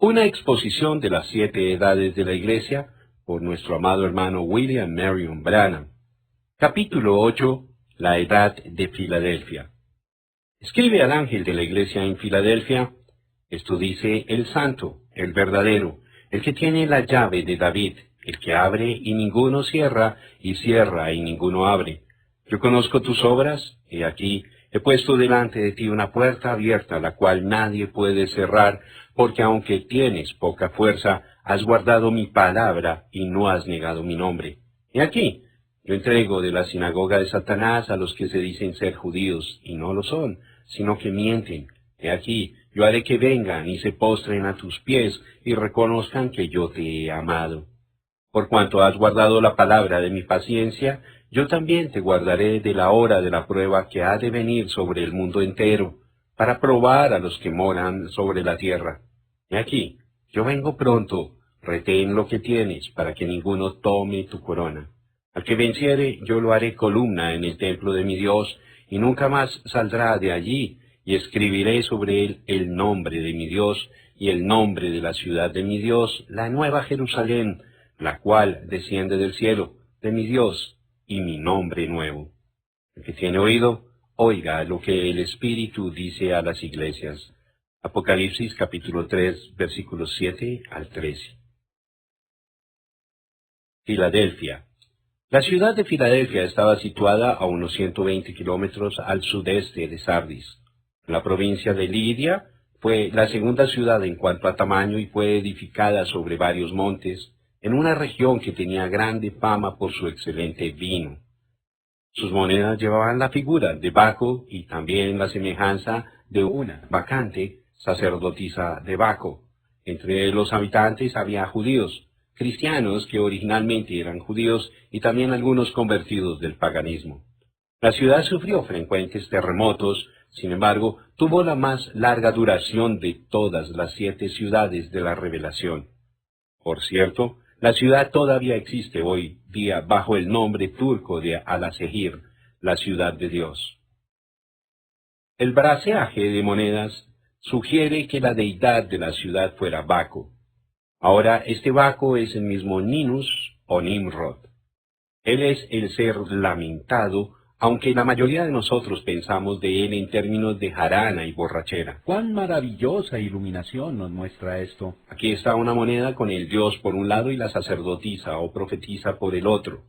Una exposición de las 7 edades de la Iglesia por nuestro amado hermano William Marion Branham. Capítulo 8. La Edad de Filadelfia. Escribe al ángel de la Iglesia en Filadelfia: esto dice el santo, el verdadero, el que tiene la llave de David, el que abre y ninguno cierra, y cierra y ninguno abre. Yo conozco tus obras, y aquí he puesto delante de ti una puerta abierta, la cual nadie puede cerrar, porque aunque tienes poca fuerza, has guardado mi palabra y no has negado mi nombre. Y aquí, yo entrego de la sinagoga de Satanás a los que se dicen ser judíos, y no lo son, sino que mienten. He aquí, yo haré que vengan y se postren a tus pies, y reconozcan que yo te he amado. Por cuanto has guardado la palabra de mi paciencia, yo también te guardaré de la hora de la prueba que ha de venir sobre el mundo entero, para probar a los que moran sobre la tierra. He aquí, yo vengo pronto, retén lo que tienes, para que ninguno tome tu corona. Al que venciere, yo lo haré columna en el templo de mi Dios, y nunca más saldrá de allí, y escribiré sobre él el nombre de mi Dios, y el nombre de la ciudad de mi Dios, la nueva Jerusalén, la cual desciende del cielo, de mi Dios, y mi nombre nuevo. El que tiene oído, oiga lo que el Espíritu dice a las iglesias. Apocalipsis capítulo 3, versículos 7 al 13. Filadelfia. La ciudad de Filadelfia estaba situada a unos 120 kilómetros al sudeste de Sardis. La provincia de Lidia fue la segunda ciudad en cuanto a tamaño y fue edificada sobre varios montes, en una región que tenía grande fama por su excelente vino. Sus monedas llevaban la figura de Baco y también la semejanza de una vacante sacerdotisa de Baco. Entre los habitantes había judíos, cristianos que originalmente eran judíos y también algunos convertidos del paganismo. La ciudad sufrió frecuentes terremotos, sin embargo, tuvo la más larga duración de todas las 7 ciudades de la Revelación. Por cierto, la ciudad todavía existe hoy día bajo el nombre turco de Alaşehir, la ciudad de Dios. El braceaje de monedas sugiere que la deidad de la ciudad fuera Baco. Ahora, este Baco es el mismo Ninus o Nimrod. Él es el ser lamentado, aunque la mayoría de nosotros pensamos de él en términos de jarana y borrachera. ¡Cuán maravillosa iluminación nos muestra esto! Aquí está una moneda con el dios por un lado y la sacerdotisa o profetisa por el otro.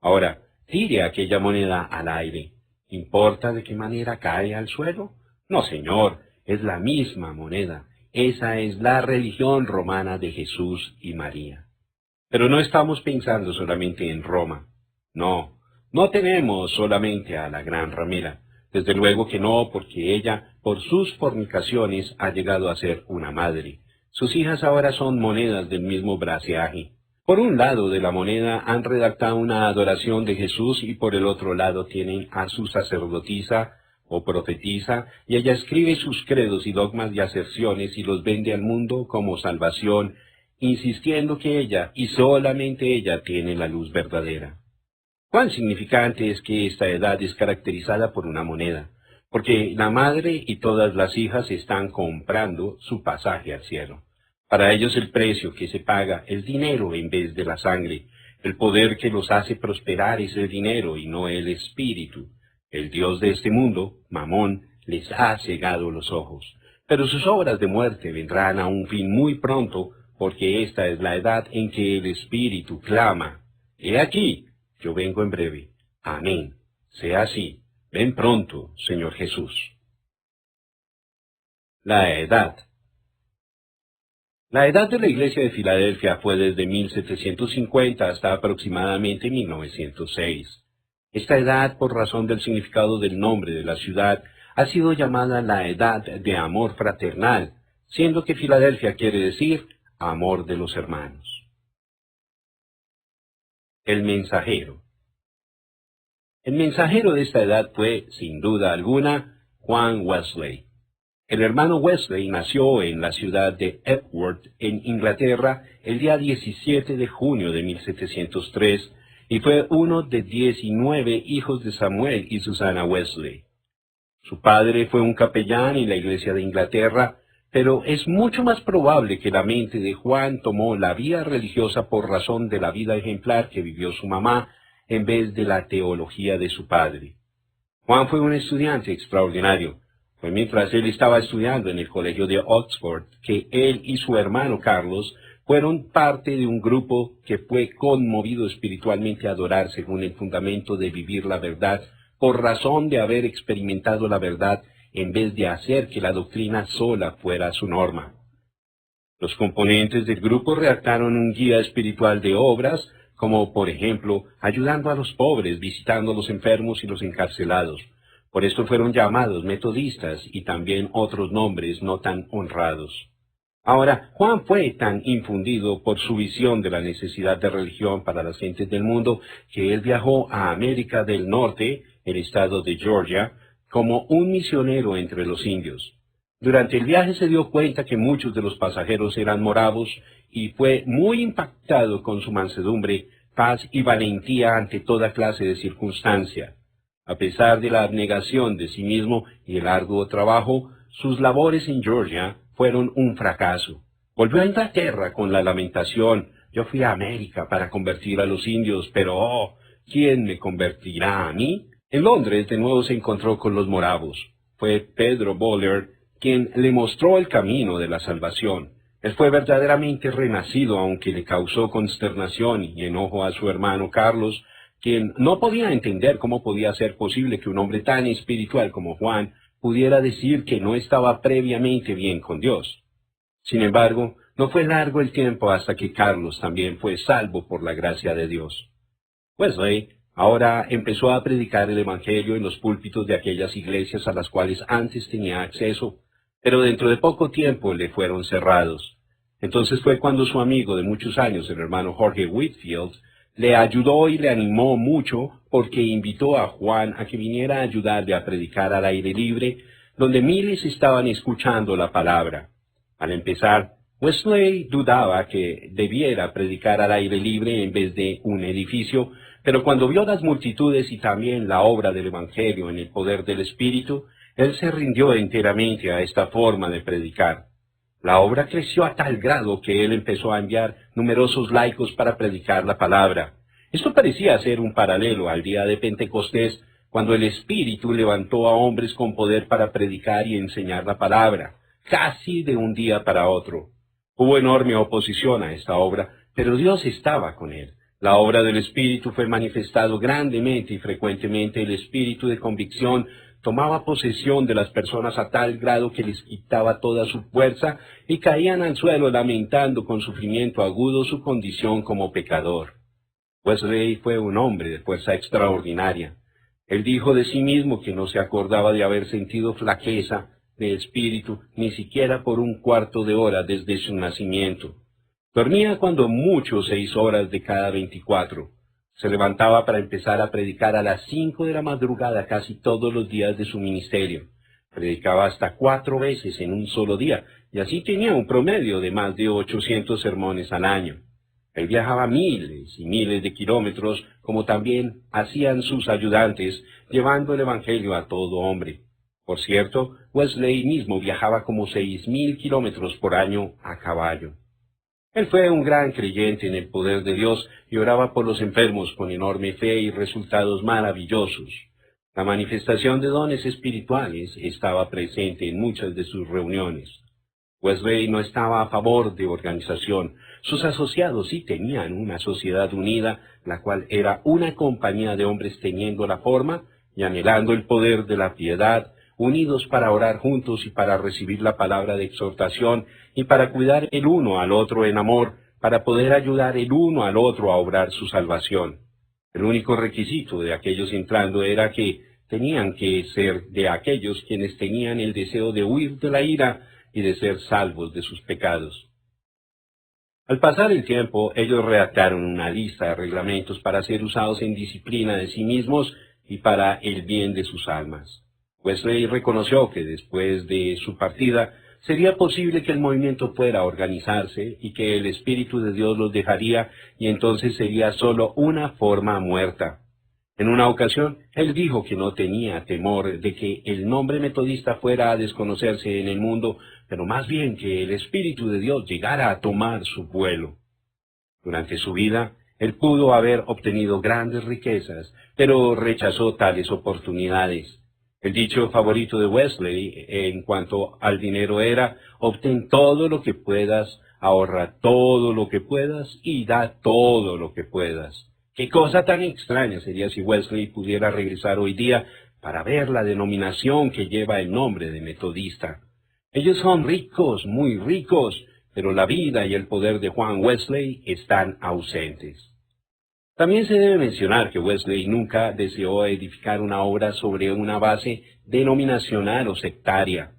Ahora, tire aquella moneda al aire. ¿Importa de qué manera cae al suelo? No, señor, es la misma moneda. Esa es la religión romana de Jesús y María. Pero no estamos pensando solamente en Roma. No, no tenemos solamente a la gran ramera. Desde luego que no, porque ella, por sus fornicaciones, ha llegado a ser una madre. Sus hijas ahora son monedas del mismo braceaje. Por un lado de la moneda han redactado una adoración de Jesús y por el otro lado tienen a su sacerdotisa o profetisa, y ella escribe sus credos y dogmas y aserciones y los vende al mundo como salvación, insistiendo que ella, y solamente ella, tiene la luz verdadera. Cuán significante es que esta edad es caracterizada por una moneda, porque la madre y todas las hijas están comprando su pasaje al cielo. Para ellos el precio que se paga es dinero en vez de la sangre. El poder que los hace prosperar es el dinero y no el espíritu. El Dios de este mundo, Mamón, les ha cegado los ojos. Pero sus obras de muerte vendrán a un fin muy pronto, porque esta es la edad en que el espíritu clama: «He aquí, yo vengo en breve». Amén. Sea así. Ven pronto, Señor Jesús. La edad. La edad de la iglesia de Filadelfia fue desde 1750 hasta aproximadamente 1906. Esta edad, por razón del significado del nombre de la ciudad, ha sido llamada la edad de amor fraternal, siendo que Filadelfia quiere decir amor de los hermanos. El mensajero. El mensajero de esta edad fue, sin duda alguna, Juan Wesley. El hermano Wesley nació en la ciudad de Epworth, en Inglaterra, el día 17 de junio de 1703, y fue uno de 19 hijos de Samuel y Susana Wesley. Su padre fue un capellán en la Iglesia de Inglaterra, Pero es mucho más probable que la mente de Juan tomó la vía religiosa por razón de la vida ejemplar que vivió su mamá, en vez de la teología de su padre. Juan fue un estudiante extraordinario. Fue mientras él estaba estudiando en el colegio de Oxford que él y su hermano Carlos fueron parte de un grupo que fue conmovido espiritualmente a adorar según el fundamento de vivir la verdad, por razón de haber experimentado la verdad en vez de hacer que la doctrina sola fuera su norma. Los componentes del grupo redactaron un guía espiritual de obras, como por ejemplo, ayudando a los pobres, visitando a los enfermos y los encarcelados. Por esto fueron llamados metodistas y también otros nombres no tan honrados. Ahora, Juan fue tan infundido por su visión de la necesidad de religión para las gentes del mundo que él viajó a América del Norte, el estado de Georgia, como un misionero entre los indios. Durante el viaje se dio cuenta que muchos de los pasajeros eran moravos y fue muy impactado con su mansedumbre, paz y valentía ante toda clase de circunstancia. A pesar de la abnegación de sí mismo y el arduo trabajo, sus labores en Georgia fueron un fracaso. Volvió a Inglaterra con la lamentación: yo fui a América para convertir a los indios, pero ¿quién me convertirá a mí? En Londres de nuevo se encontró con los moravos. Fue Pedro Boller quien le mostró el camino de la salvación. Él fue verdaderamente renacido, aunque le causó consternación y enojo a su hermano Carlos, quien no podía entender cómo podía ser posible que un hombre tan espiritual como Juan pudiera decir que no estaba previamente bien con Dios. Sin embargo, no fue largo el tiempo hasta que Carlos también fue salvo por la gracia de Dios. Wesley ahora empezó a predicar el Evangelio en los púlpitos de aquellas iglesias a las cuales antes tenía acceso, pero dentro de poco tiempo le fueron cerrados. Entonces fue cuando su amigo de muchos años, el hermano Jorge Whitfield, le ayudó y le animó mucho porque invitó a Juan a que viniera a ayudarle a predicar al aire libre, donde miles estaban escuchando la palabra. Al empezar, Wesley dudaba que debiera predicar al aire libre en vez de un edificio, pero cuando vio las multitudes y también la obra del Evangelio en el poder del Espíritu, él se rindió enteramente a esta forma de predicar. La obra creció a tal grado que él empezó a enviar numerosos laicos para predicar la palabra. Esto parecía ser un paralelo al día de Pentecostés, cuando el Espíritu levantó a hombres con poder para predicar y enseñar la palabra, casi de un día para otro. Hubo enorme oposición a esta obra, pero Dios estaba con él. La obra del Espíritu fue manifestado grandemente y frecuentemente el espíritu de convicción tomaba posesión de las personas a tal grado que les quitaba toda su fuerza y caían al suelo lamentando con sufrimiento agudo su condición como pecador. Wesley fue un hombre de fuerza extraordinaria. Él dijo de sí mismo que no se acordaba de haber sentido flaqueza de espíritu ni siquiera por un cuarto de hora desde su nacimiento. Dormía cuando mucho 6 horas de cada 24. Se levantaba para empezar a predicar a las 5 de la madrugada casi todos los días de su ministerio. Predicaba hasta 4 veces en un solo día, y así tenía un promedio de más de 800 sermones al año. Él viajaba miles y miles de kilómetros, como también hacían sus ayudantes, llevando el Evangelio a todo hombre. Por cierto, Wesley mismo viajaba como 6.000 kilómetros por año a caballo. Él fue un gran creyente en el poder de Dios y oraba por los enfermos con enorme fe y resultados maravillosos. La manifestación de dones espirituales estaba presente en muchas de sus reuniones. Wesley no estaba a favor de organización. Sus asociados sí tenían una sociedad unida, la cual era una compañía de hombres teniendo la forma y anhelando el poder de la piedad, unidos para orar juntos y para recibir la palabra de exhortación y para cuidar el uno al otro en amor, para poder ayudar el uno al otro a obrar su salvación. El único requisito de aquellos entrando era que tenían que ser de aquellos quienes tenían el deseo de huir de la ira y de ser salvos de sus pecados. Al pasar el tiempo, ellos redactaron una lista de reglamentos para ser usados en disciplina de sí mismos y para el bien de sus almas. Wesley reconoció que después de su partida sería posible que el movimiento fuera a organizarse y que el Espíritu de Dios los dejaría y entonces sería solo una forma muerta. En una ocasión, él dijo que no tenía temor de que el nombre metodista fuera a desconocerse en el mundo, pero más bien que el Espíritu de Dios llegara a tomar su vuelo. Durante su vida, él pudo haber obtenido grandes riquezas, pero rechazó tales oportunidades. El dicho favorito de Wesley en cuanto al dinero era: obtén todo lo que puedas, ahorra todo lo que puedas y da todo lo que puedas. Qué cosa tan extraña sería si Wesley pudiera regresar hoy día para ver la denominación que lleva el nombre de metodista. Ellos son ricos, muy ricos, pero la vida y el poder de Juan Wesley están ausentes. También se debe mencionar que Wesley nunca deseó edificar una obra sobre una base denominacional o sectaria.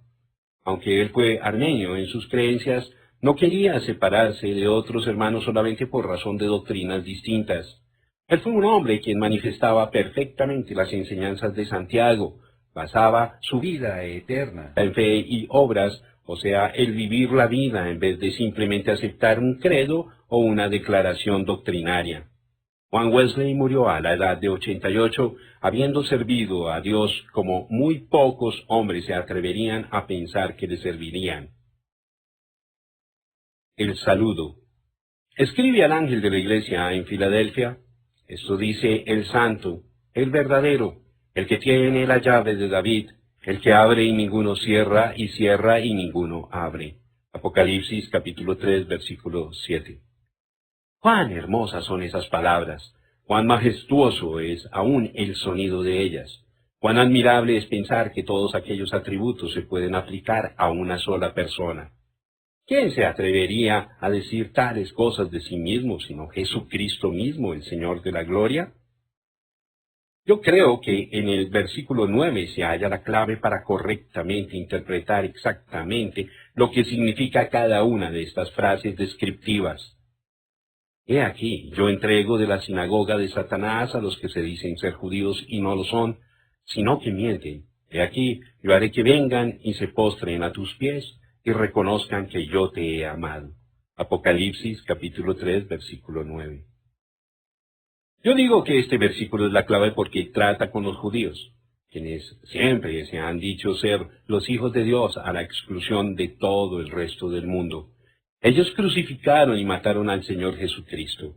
Aunque él fue armenio en sus creencias, no quería separarse de otros hermanos solamente por razón de doctrinas distintas. Él fue un hombre quien manifestaba perfectamente las enseñanzas de Santiago, basaba su vida eterna en fe y obras, o sea, el vivir la vida en vez de simplemente aceptar un credo o una declaración doctrinaria. Juan Wesley murió a la edad de 88, habiendo servido a Dios como muy pocos hombres se atreverían a pensar que le servirían. El saludo. Escribe al ángel de la iglesia en Filadelfia. Esto dice el santo, el verdadero, el que tiene la llave de David, el que abre y ninguno cierra, y cierra y ninguno abre. Apocalipsis capítulo 3, versículo 7. Cuán hermosas son esas palabras, cuán majestuoso es aún el sonido de ellas, cuán admirable es pensar que todos aquellos atributos se pueden aplicar a una sola persona. ¿Quién se atrevería a decir tales cosas de sí mismo sino Jesucristo mismo, el Señor de la gloria? Yo creo que en el versículo 9 se halla la clave para correctamente interpretar exactamente lo que significa cada una de estas frases descriptivas. He aquí, yo entrego de la sinagoga de Satanás a los que se dicen ser judíos y no lo son, sino que mienten. He aquí, yo haré que vengan y se postren a tus pies y reconozcan que yo te he amado. Apocalipsis capítulo 3, versículo 9. Yo digo que este versículo es la clave porque trata con los judíos, quienes siempre se han dicho ser los hijos de Dios a la exclusión de todo el resto del mundo. Ellos crucificaron y mataron al Señor Jesucristo.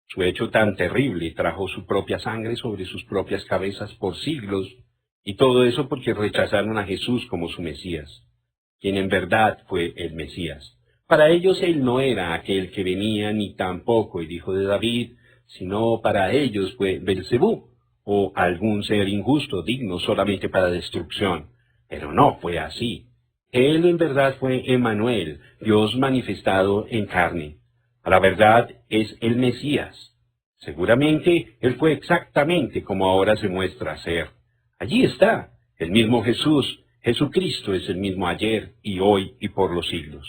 Su hecho tan terrible trajo su propia sangre sobre sus propias cabezas por siglos, y todo eso porque rechazaron a Jesús como su Mesías, quien en verdad fue el Mesías. Para ellos él no era aquel que venía ni tampoco el hijo de David, sino para ellos fue Belcebú, o algún ser injusto digno solamente para destrucción. Pero no fue así. Él en verdad fue Emmanuel, Dios manifestado en carne. A la verdad es el Mesías. Seguramente él fue exactamente como ahora se muestra ser. Allí está, el mismo Jesús. Jesucristo es el mismo ayer y hoy y por los siglos.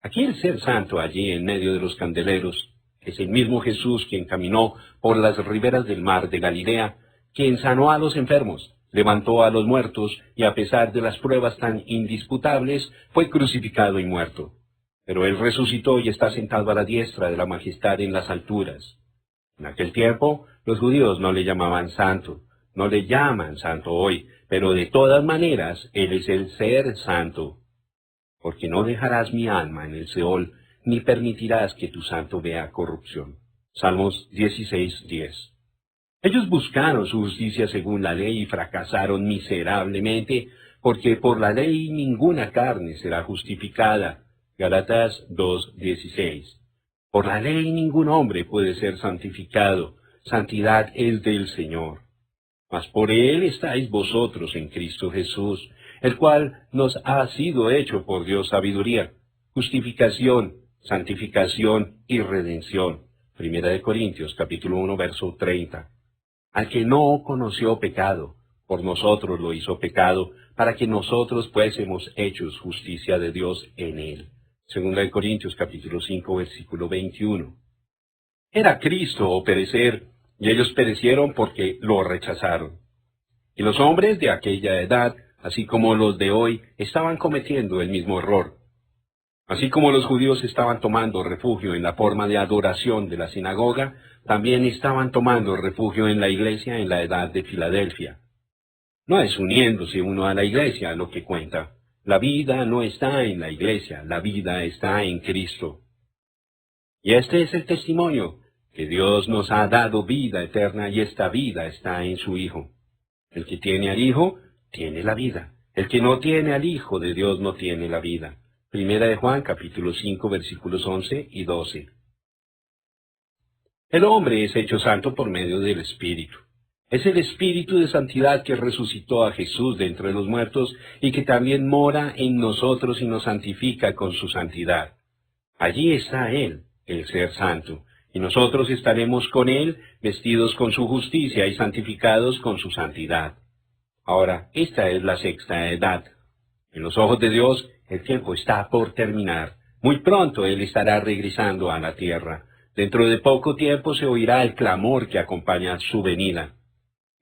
Aquí el ser santo allí en medio de los candeleros es el mismo Jesús quien caminó por las riberas del mar de Galilea, quien sanó a los enfermos, levantó a los muertos y a pesar de las pruebas tan indisputables, fue crucificado y muerto. Pero él resucitó y está sentado a la diestra de la majestad en las alturas. En aquel tiempo, los judíos no le llamaban santo, no le llaman santo hoy, pero de todas maneras, él es el ser santo. Porque no dejarás mi alma en el Seol, ni permitirás que tu santo vea corrupción. Salmos 16:10. Ellos buscaron su justicia según la ley y fracasaron miserablemente, porque por la ley ninguna carne será justificada. Gálatas 2:16. Por la ley ningún hombre puede ser santificado, santidad es del Señor. Mas por él estáis vosotros en Cristo Jesús, el cual nos ha sido hecho por Dios sabiduría, justificación, santificación y redención. Primera de Corintios, capítulo 1, verso 30. Al que no conoció pecado, por nosotros lo hizo pecado, para que nosotros fuésemos hechos justicia de Dios en él. Segunda de Corintios, capítulo 5, versículo 21. Era Cristo o perecer, y ellos perecieron porque lo rechazaron. Y los hombres de aquella edad, así como los de hoy, estaban cometiendo el mismo error. Así como los judíos estaban tomando refugio en la forma de adoración de la sinagoga, también estaban tomando refugio en la iglesia en la edad de Filadelfia. No es uniéndose uno a la iglesia lo que cuenta. La vida no está en la iglesia, la vida está en Cristo. Y este es el testimonio, que Dios nos ha dado vida eterna y esta vida está en su Hijo. El que tiene al Hijo, tiene la vida. El que no tiene al Hijo de Dios no tiene la vida. Primera de Juan, capítulo 5, versículos 11 y 12. El hombre es hecho santo por medio del Espíritu. Es el Espíritu de santidad que resucitó a Jesús de entre los muertos y que también mora en nosotros y nos santifica con su santidad. Allí está Él, el ser santo, y nosotros estaremos con Él, vestidos con su justicia y santificados con su santidad. Ahora, esta es la sexta edad. En los ojos de Dios, el tiempo está por terminar. Muy pronto Él estará regresando a la tierra. Dentro de poco tiempo se oirá el clamor que acompaña su venida.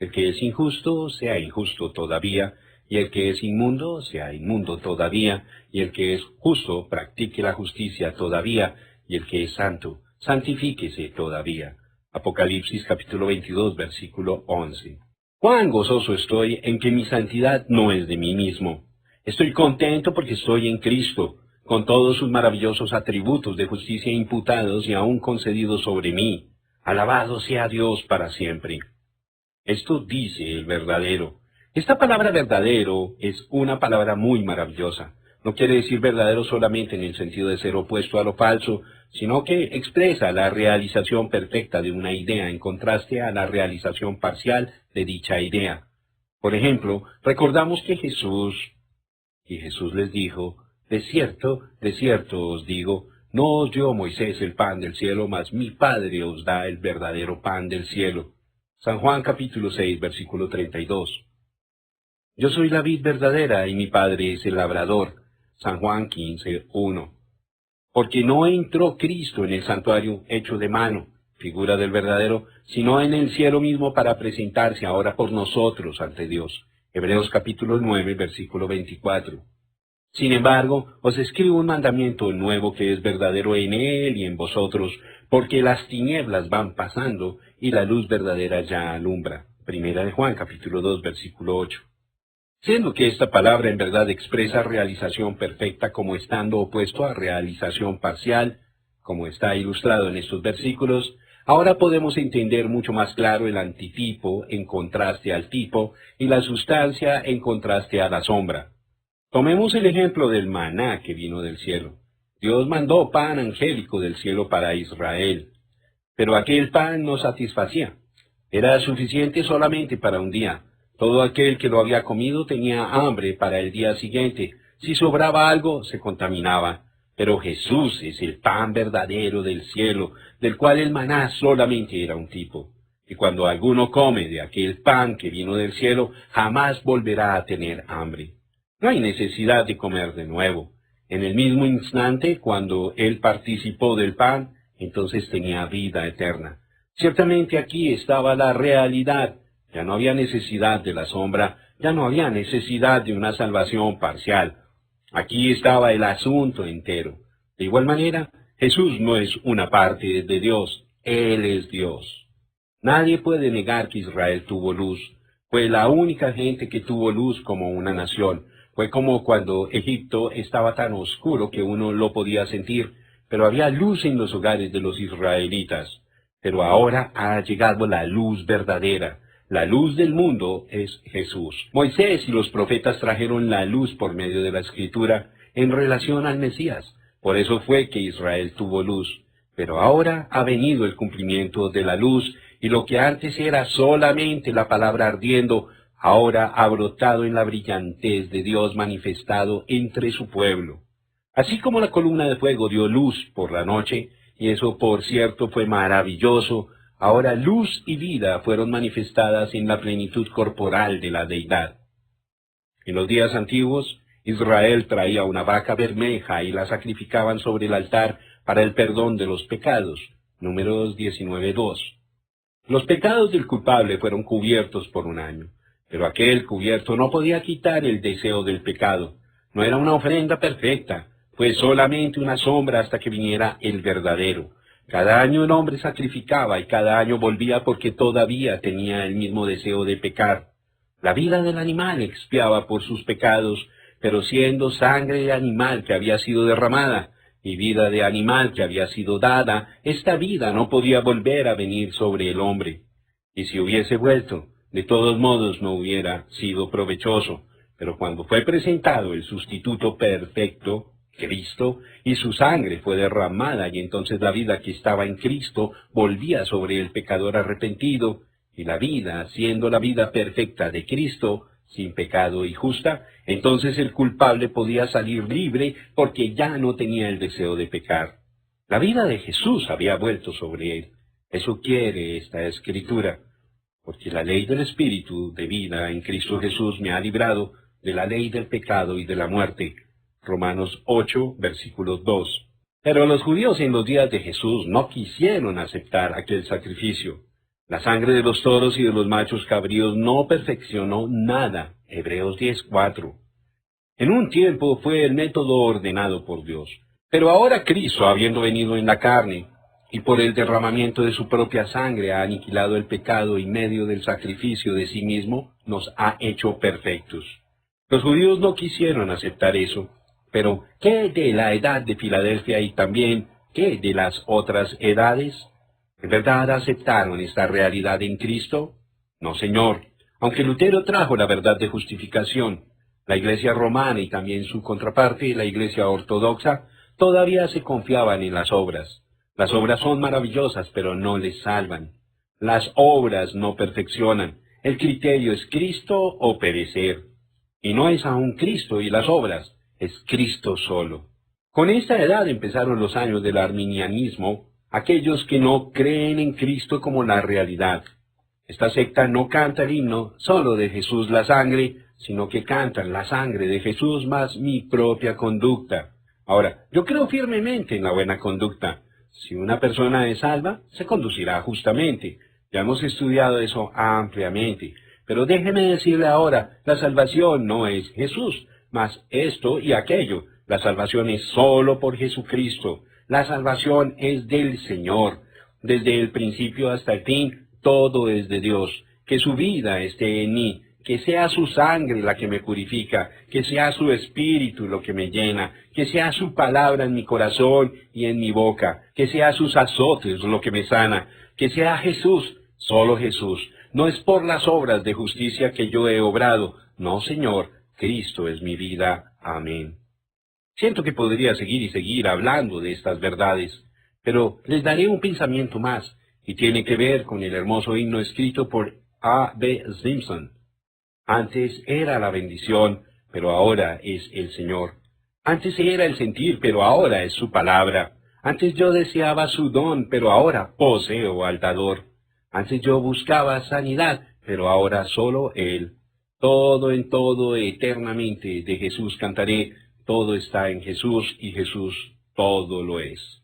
El que es injusto, sea injusto todavía, y el que es inmundo, sea inmundo todavía, y el que es justo, practique la justicia todavía, y el que es santo, santifíquese todavía. Apocalipsis capítulo 22, versículo 11. Cuán gozoso estoy en que mi santidad no es de mí mismo. Estoy contento porque estoy en Cristo, con todos sus maravillosos atributos de justicia imputados y aún concedidos sobre mí. Alabado sea Dios para siempre. Esto dice el verdadero. Esta palabra verdadero es una palabra muy maravillosa. No quiere decir verdadero solamente en el sentido de ser opuesto a lo falso, sino que expresa la realización perfecta de una idea en contraste a la realización parcial de dicha idea. Por ejemplo, recordamos que Jesús les dijo, de cierto os digo, no os dio Moisés el pan del cielo, mas mi Padre os da el verdadero pan del cielo. San Juan capítulo 6, versículo 32. Yo soy la vid verdadera y mi Padre es el labrador. San Juan 15, 1. Porque no entró Cristo en el santuario hecho de mano, figura del verdadero, sino en el cielo mismo para presentarse ahora por nosotros ante Dios. Hebreos capítulo 9, versículo 24. Sin embargo, os escribo un mandamiento nuevo que es verdadero en Él y en vosotros, porque las tinieblas van pasando y la luz verdadera ya alumbra. Primera de Juan, capítulo 2, versículo 8. Siendo que esta palabra en verdad expresa realización perfecta como estando opuesto a realización parcial, como está ilustrado en estos versículos, ahora podemos entender mucho más claro el antitipo en contraste al tipo y la sustancia en contraste a la sombra. Tomemos el ejemplo del maná que vino del cielo. Dios mandó pan angélico del cielo para Israel, pero aquel pan no satisfacía. Era suficiente solamente para un día. Todo aquel que lo había comido tenía hambre para el día siguiente. Si sobraba algo, se contaminaba. Pero Jesús es el pan verdadero del cielo, del cual el maná solamente era un tipo. Y cuando alguno come de aquel pan que vino del cielo, jamás volverá a tener hambre. No hay necesidad de comer de nuevo. En el mismo instante, cuando él participó del pan, entonces tenía vida eterna. Ciertamente aquí estaba la realidad. Ya no había necesidad de la sombra, ya no había necesidad de una salvación parcial. Aquí estaba el asunto entero. De igual manera, Jesús no es una parte de Dios, Él es Dios. Nadie puede negar que Israel tuvo luz. Fue la única gente que tuvo luz como una nación. Fue como cuando Egipto estaba tan oscuro que uno lo podía sentir, pero había luz en los hogares de los israelitas. Pero ahora ha llegado la luz verdadera. La luz del mundo es Jesús. Moisés y los profetas trajeron la luz por medio de la Escritura en relación al Mesías. Por eso fue que Israel tuvo luz. Pero ahora ha venido el cumplimiento de la luz, y lo que antes era solamente la palabra ardiendo, ahora ha brotado en la brillantez de Dios manifestado entre su pueblo. Así como la columna de fuego dio luz por la noche, y eso por cierto fue maravilloso, ahora luz y vida fueron manifestadas en la plenitud corporal de la deidad. En los días antiguos, Israel traía una vaca bermeja y la sacrificaban sobre el altar para el perdón de los pecados. Números 19:2. Los pecados del culpable fueron cubiertos por un año, pero aquel cubierto no podía quitar el deseo del pecado. No era una ofrenda perfecta, Fue solamente una sombra hasta que viniera el verdadero. Cada año el hombre sacrificaba y cada año volvía porque todavía tenía el mismo deseo de pecar. La vida del animal expiaba por sus pecados, pero siendo sangre de animal que había sido derramada y vida de animal que había sido dada, esta vida no podía volver a venir sobre el hombre. Y si hubiese vuelto, de todos modos no hubiera sido provechoso. Pero cuando fue presentado el sustituto perfecto, Cristo, y su sangre fue derramada, y entonces la vida que estaba en Cristo volvía sobre el pecador arrepentido, y la vida, siendo la vida perfecta de Cristo, sin pecado y justa, entonces el culpable podía salir libre porque ya no tenía el deseo de pecar. La vida de Jesús había vuelto sobre él. Eso quiere esta Escritura, porque la ley del Espíritu de vida en Cristo Jesús me ha librado de la ley del pecado y de la muerte. Romanos 8, versículo 2. Pero los judíos en los días de Jesús no quisieron aceptar aquel sacrificio. La sangre de los toros y de los machos cabríos no perfeccionó nada. Hebreos 10:4. En un tiempo fue el método ordenado por Dios. Pero ahora Cristo, habiendo venido en la carne, y por el derramamiento de su propia sangre ha aniquilado el pecado y medio del sacrificio de sí mismo, nos ha hecho perfectos. Los judíos no quisieron aceptar eso. Pero, ¿qué de la edad de Filadelfia y también qué de las otras edades? ¿En verdad aceptaron esta realidad en Cristo? No, Señor. Aunque Lutero trajo la verdad de justificación, la Iglesia romana y también su contraparte, la Iglesia ortodoxa, todavía se confiaban en las obras. Las obras son maravillosas, pero no les salvan. Las obras no perfeccionan. El criterio es Cristo o perecer. Y no es aún Cristo y las obras, es Cristo solo. Con esta edad empezaron los años del arminianismo, aquellos que no creen en Cristo como la realidad. Esta secta no canta el himno solo de Jesús la sangre, sino que cantan la sangre de Jesús más mi propia conducta. Ahora, yo creo firmemente en la buena conducta. Si una persona es salva, se conducirá justamente. Ya hemos estudiado eso ampliamente. Pero déjeme decirle ahora, la salvación no es Jesús, mas esto y aquello. La salvación es solo por Jesucristo. La salvación es del Señor. Desde el principio hasta el fin, todo es de Dios. Que su vida esté en mí, que sea su sangre la que me purifica, que sea su espíritu lo que me llena, que sea su palabra en mi corazón y en mi boca, que sea sus azotes lo que me sana, que sea Jesús, solo Jesús. No es por las obras de justicia que yo he obrado. No, Señor, Cristo es mi vida. Amén. Siento que podría seguir y seguir hablando de estas verdades, pero les daré un pensamiento más, y tiene que ver con el hermoso himno escrito por A. B. Simpson. Antes era la bendición, pero ahora es el Señor. Antes era el sentir, pero ahora es su palabra. Antes yo deseaba su don, pero ahora poseo al dador. Antes yo buscaba sanidad, pero ahora solo Él. Todo en todo, eternamente, de Jesús cantaré. Todo está en Jesús y Jesús todo lo es.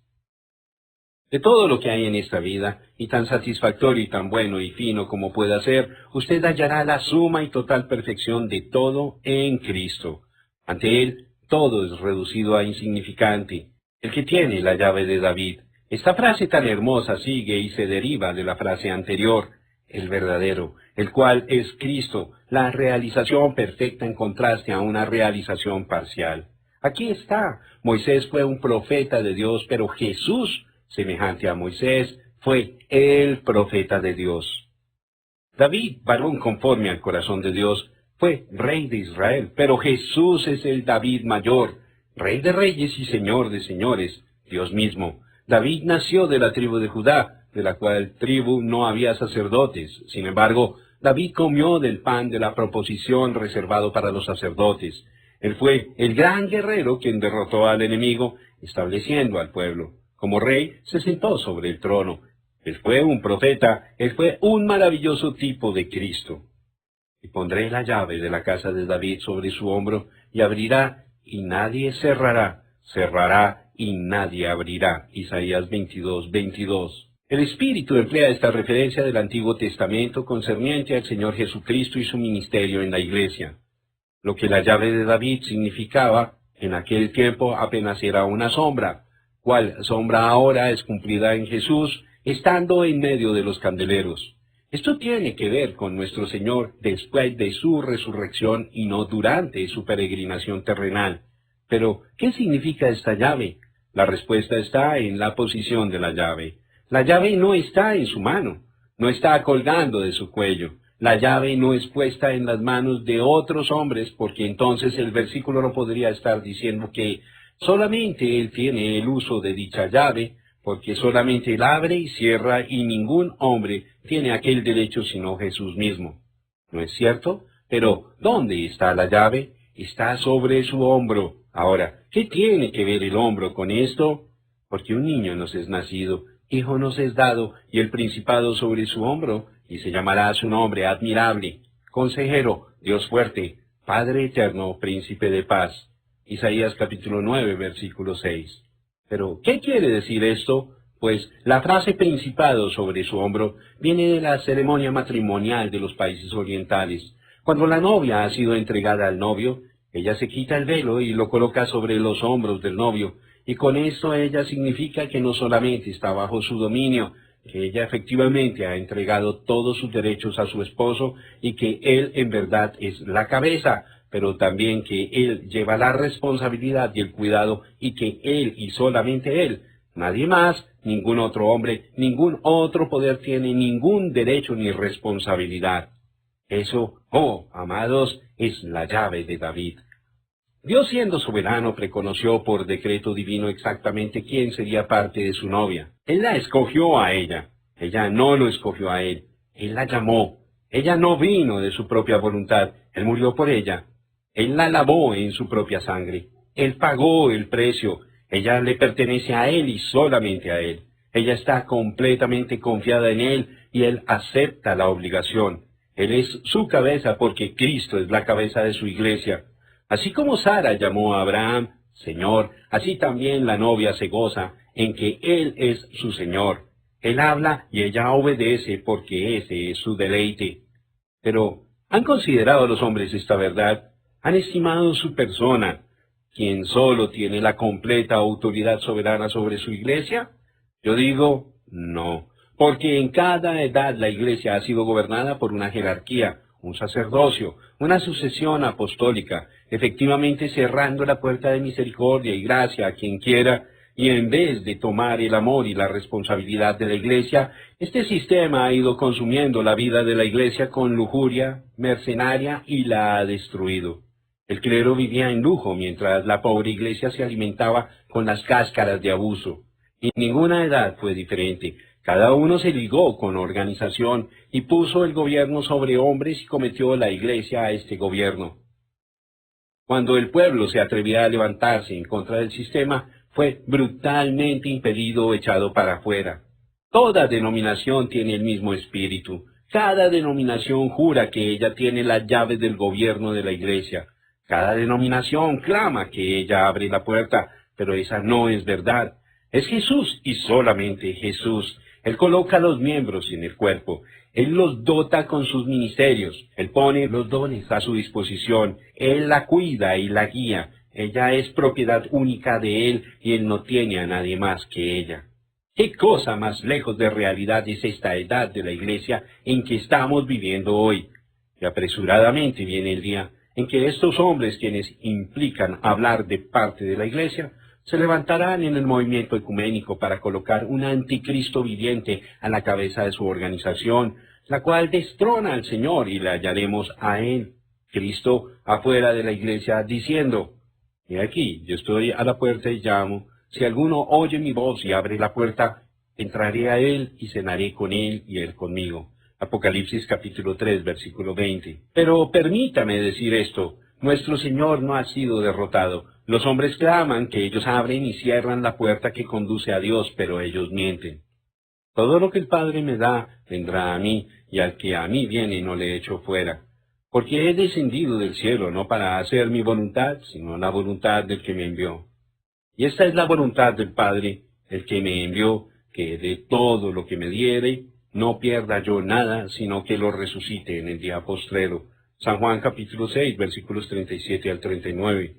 De todo lo que hay en esta vida, y tan satisfactorio y tan bueno y fino como pueda ser, usted hallará la suma y total perfección de todo en Cristo. Ante Él, todo es reducido a insignificante. El que tiene la llave de David. Esta frase tan hermosa sigue y se deriva de la frase anterior, el verdadero, el cual es Cristo, la realización perfecta en contraste a una realización parcial. Aquí está. Moisés fue un profeta de Dios, pero Jesús, semejante a Moisés, fue el profeta de Dios. David, varón conforme al corazón de Dios, fue rey de Israel, pero Jesús es el David mayor, rey de reyes y señor de señores, Dios mismo. David nació de la tribu de Judá, de la cual tribu no había sacerdotes. Sin embargo, David comió del pan de la proposición reservado para los sacerdotes. Él fue el gran guerrero quien derrotó al enemigo, estableciendo al pueblo. Como rey, se sentó sobre el trono. Él fue un profeta, él fue un maravilloso tipo de Cristo. Y pondré la llave de la casa de David sobre su hombro, y abrirá, y nadie cerrará, cerrará, y nadie abrirá. Isaías 22:22. El Espíritu emplea esta referencia del Antiguo Testamento concerniente al Señor Jesucristo y su ministerio en la Iglesia. Lo que la llave de David significaba En aquel tiempo apenas era una sombra, cual sombra ahora es cumplida en Jesús, estando en medio de los candeleros. Esto tiene que ver con nuestro Señor después de su resurrección y no durante su peregrinación terrenal. Pero, ¿qué significa esta llave? La respuesta está en la posición de la llave. La llave no está en su mano, no está colgando de su cuello. La llave no es puesta en las manos de otros hombres, porque entonces el versículo no podría estar diciendo que solamente Él tiene el uso de dicha llave, porque solamente Él abre y cierra y ningún hombre tiene aquel derecho sino Jesús mismo. ¿No es cierto? Pero, ¿dónde está la llave? Está sobre su hombro. Ahora, ¿qué tiene que ver el hombro con esto? Porque un niño nos es nacido, hijo nos es dado, y el principado sobre su hombro, y se llamará su nombre admirable, consejero, Dios fuerte, Padre eterno, príncipe de paz. Isaías capítulo 9, versículo 6. Pero, ¿qué quiere decir esto? Pues la frase principado sobre su hombro viene de la ceremonia matrimonial de los países orientales. Cuando la novia ha sido entregada al novio, ella se quita el velo y lo coloca sobre los hombros del novio, y con esto ella significa que no solamente está bajo su dominio, que ella efectivamente ha entregado todos sus derechos a su esposo y que él en verdad es la cabeza, pero también que él lleva la responsabilidad y el cuidado y que él y solamente él, nadie más, ningún otro hombre, ningún otro poder tiene ningún derecho ni responsabilidad. Eso, oh, amados, es la llave de David. Dios siendo soberano preconoció por decreto divino exactamente quién sería parte de su novia. Él la escogió a ella. Ella no lo escogió a él. Él la llamó. Ella no vino de su propia voluntad. Él murió por ella. Él la lavó en su propia sangre. Él pagó el precio. Ella le pertenece a él y solamente a él. Ella está completamente confiada en él y él acepta la obligación. Él es su cabeza porque Cristo es la cabeza de su iglesia. Así como Sara llamó a Abraham Señor, así también la novia se goza en que Él es su Señor. Él habla y ella obedece porque ese es su deleite. Pero, ¿han considerado los hombres esta verdad? ¿Han estimado su persona, quien solo tiene la completa autoridad soberana sobre su iglesia? Yo digo, no, porque en cada edad la iglesia ha sido gobernada por una jerarquía, un sacerdocio, una sucesión apostólica, efectivamente cerrando la puerta de misericordia y gracia a quien quiera, y en vez de tomar el amor y la responsabilidad de la iglesia, este sistema ha ido consumiendo la vida de la iglesia con lujuria mercenaria y la ha destruido. El clero vivía en lujo mientras la pobre iglesia se alimentaba con las cáscaras de abuso. Y ninguna edad fue diferente. Cada uno se ligó con organización y puso el gobierno sobre hombres y cometió la iglesia a este gobierno. Cuando el pueblo se atrevía a levantarse en contra del sistema, fue brutalmente impedido o echado para afuera. Toda denominación tiene el mismo espíritu. Cada denominación jura que ella tiene las llaves del gobierno de la iglesia. Cada denominación clama que ella abre la puerta, pero esa no es verdad. Es Jesús y solamente Jesús. Él coloca a los miembros en el cuerpo. Él los dota con sus ministerios. Él pone los dones a su disposición. Él la cuida y la guía. Ella es propiedad única de Él y Él no tiene a nadie más que ella. ¿Qué cosa más lejos de realidad es esta edad de la iglesia en que estamos viviendo hoy? Y apresuradamente viene el día en que estos hombres, quienes implican hablar de parte de la iglesia, se levantarán en el movimiento ecuménico para colocar un anticristo viviente a la cabeza de su organización, la cual destrona al Señor y le hallaremos a Él, Cristo, afuera de la iglesia, diciendo, «He aquí, yo estoy a la puerta y llamo, si alguno oye mi voz y abre la puerta, entraré a Él y cenaré con Él y Él conmigo». Apocalipsis capítulo 3, versículo 20. Pero permítame decir esto, nuestro Señor no ha sido derrotado. Los hombres claman que ellos abren y cierran la puerta que conduce a Dios, pero ellos mienten. Todo lo que el Padre me da vendrá a mí, y al que a mí viene no le echo fuera. Porque he descendido del cielo no para hacer mi voluntad, sino la voluntad del que me envió. Y esta es la voluntad del Padre, el que me envió, que de todo lo que me diere, no pierda yo nada, sino que lo resucite en el día postrero. San Juan capítulo 6, versículos 37 al 39.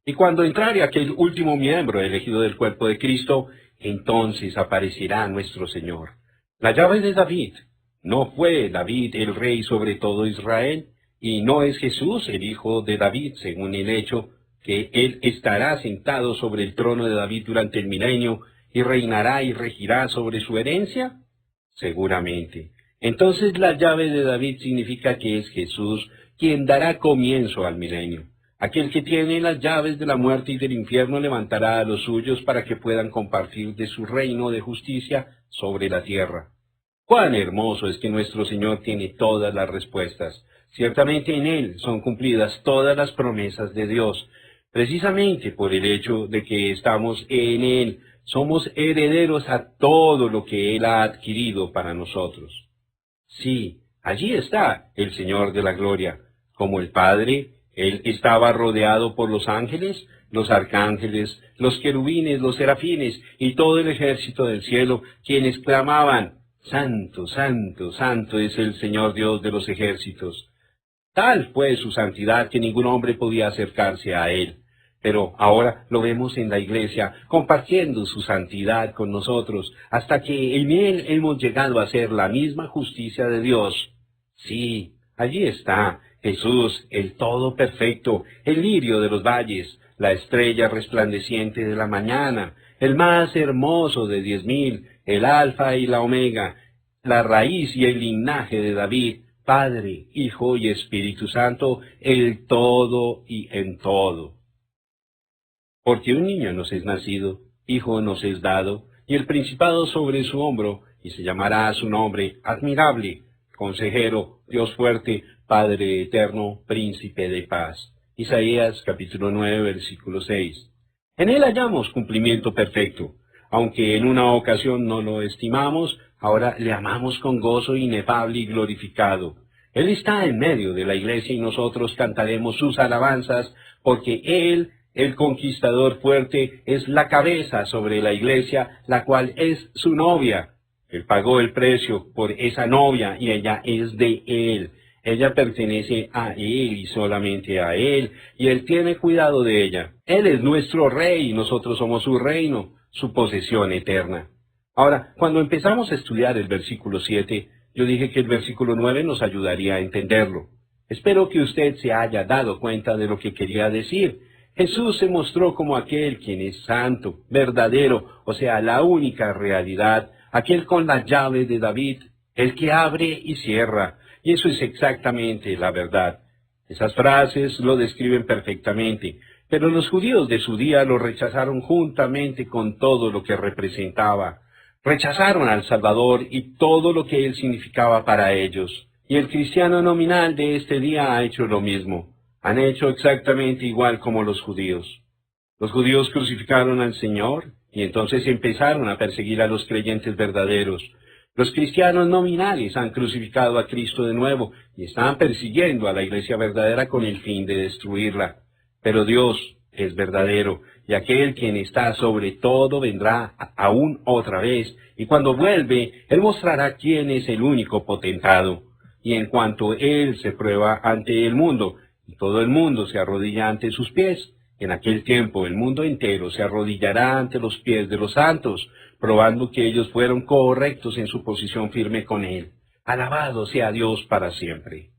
Y cuando entrare aquel último miembro elegido del cuerpo de Cristo, entonces aparecerá nuestro Señor. La llave de David. ¿No fue David el rey sobre todo Israel? ¿Y no es Jesús el hijo de David, según el hecho que él estará sentado sobre el trono de David durante el milenio y reinará y regirá sobre su herencia? Seguramente. Entonces la llave de David significa que es Jesús quien dará comienzo al milenio. Aquel que tiene las llaves de la muerte y del infierno levantará a los suyos para que puedan compartir de su reino de justicia sobre la tierra. ¡Cuán hermoso es que nuestro Señor tiene todas las respuestas! Ciertamente en Él son cumplidas todas las promesas de Dios. Precisamente por el hecho de que estamos en Él, somos herederos a todo lo que Él ha adquirido para nosotros. Sí, allí está el Señor de la gloria. Como el Padre, Él estaba rodeado por los ángeles, los arcángeles, los querubines, los serafines y todo el ejército del cielo, quienes clamaban: Santo, santo, santo es el Señor Dios de los ejércitos. Tal fue su santidad que ningún hombre podía acercarse a Él. Pero ahora lo vemos en la iglesia, compartiendo su santidad con nosotros, hasta que en Él hemos llegado a ser la misma justicia de Dios. Sí, allí está Jesús, el todo perfecto, el lirio de los valles, la estrella resplandeciente de la mañana, el más hermoso de 10,000, el alfa y la omega, la raíz y el linaje de David, Padre, Hijo y Espíritu Santo, el todo y en todo. Porque un niño nos es nacido, hijo nos es dado, y el principado sobre su hombro, y se llamará a su nombre Admirable, Consejero, Dios fuerte, Padre eterno, Príncipe de paz. Isaías capítulo 9, versículo 6. En él hallamos cumplimiento perfecto. Aunque en una ocasión no lo estimamos, ahora le amamos con gozo inefable y glorificado. Él está en medio de la iglesia y nosotros cantaremos sus alabanzas, porque Él, el conquistador fuerte, es la cabeza sobre la iglesia, la cual es su novia. Él pagó el precio por esa novia y ella es de Él. Ella pertenece a Él y solamente a Él, y Él tiene cuidado de ella. Él es nuestro Rey y nosotros somos su reino, su posesión eterna. Ahora, cuando empezamos a estudiar el versículo 7, yo dije que el versículo 9 nos ayudaría a entenderlo. Espero que usted se haya dado cuenta de lo que quería decir. Jesús se mostró como aquel quien es santo, verdadero, o sea, la única realidad, aquel con la llave de David, el que abre y cierra. Y eso es exactamente la verdad. Esas frases lo describen perfectamente, pero los judíos de su día lo rechazaron juntamente con todo lo que representaba. Rechazaron al Salvador y todo lo que él significaba para ellos. Y el cristiano nominal de este día ha hecho lo mismo. Han hecho exactamente igual como los judíos. Los judíos crucificaron al Señor y entonces empezaron a perseguir a los creyentes verdaderos. Los cristianos nominales han crucificado a Cristo de nuevo y están persiguiendo a la iglesia verdadera con el fin de destruirla. Pero Dios es verdadero, y aquel quien está sobre todo vendrá aún otra vez, y cuando vuelve, Él mostrará quién es el único potentado. Y en cuanto Él se prueba ante el mundo, y todo el mundo se arrodilla ante sus pies, en aquel tiempo el mundo entero se arrodillará ante los pies de los santos, probando que ellos fueron correctos en su posición firme con Él. Alabado sea Dios para siempre.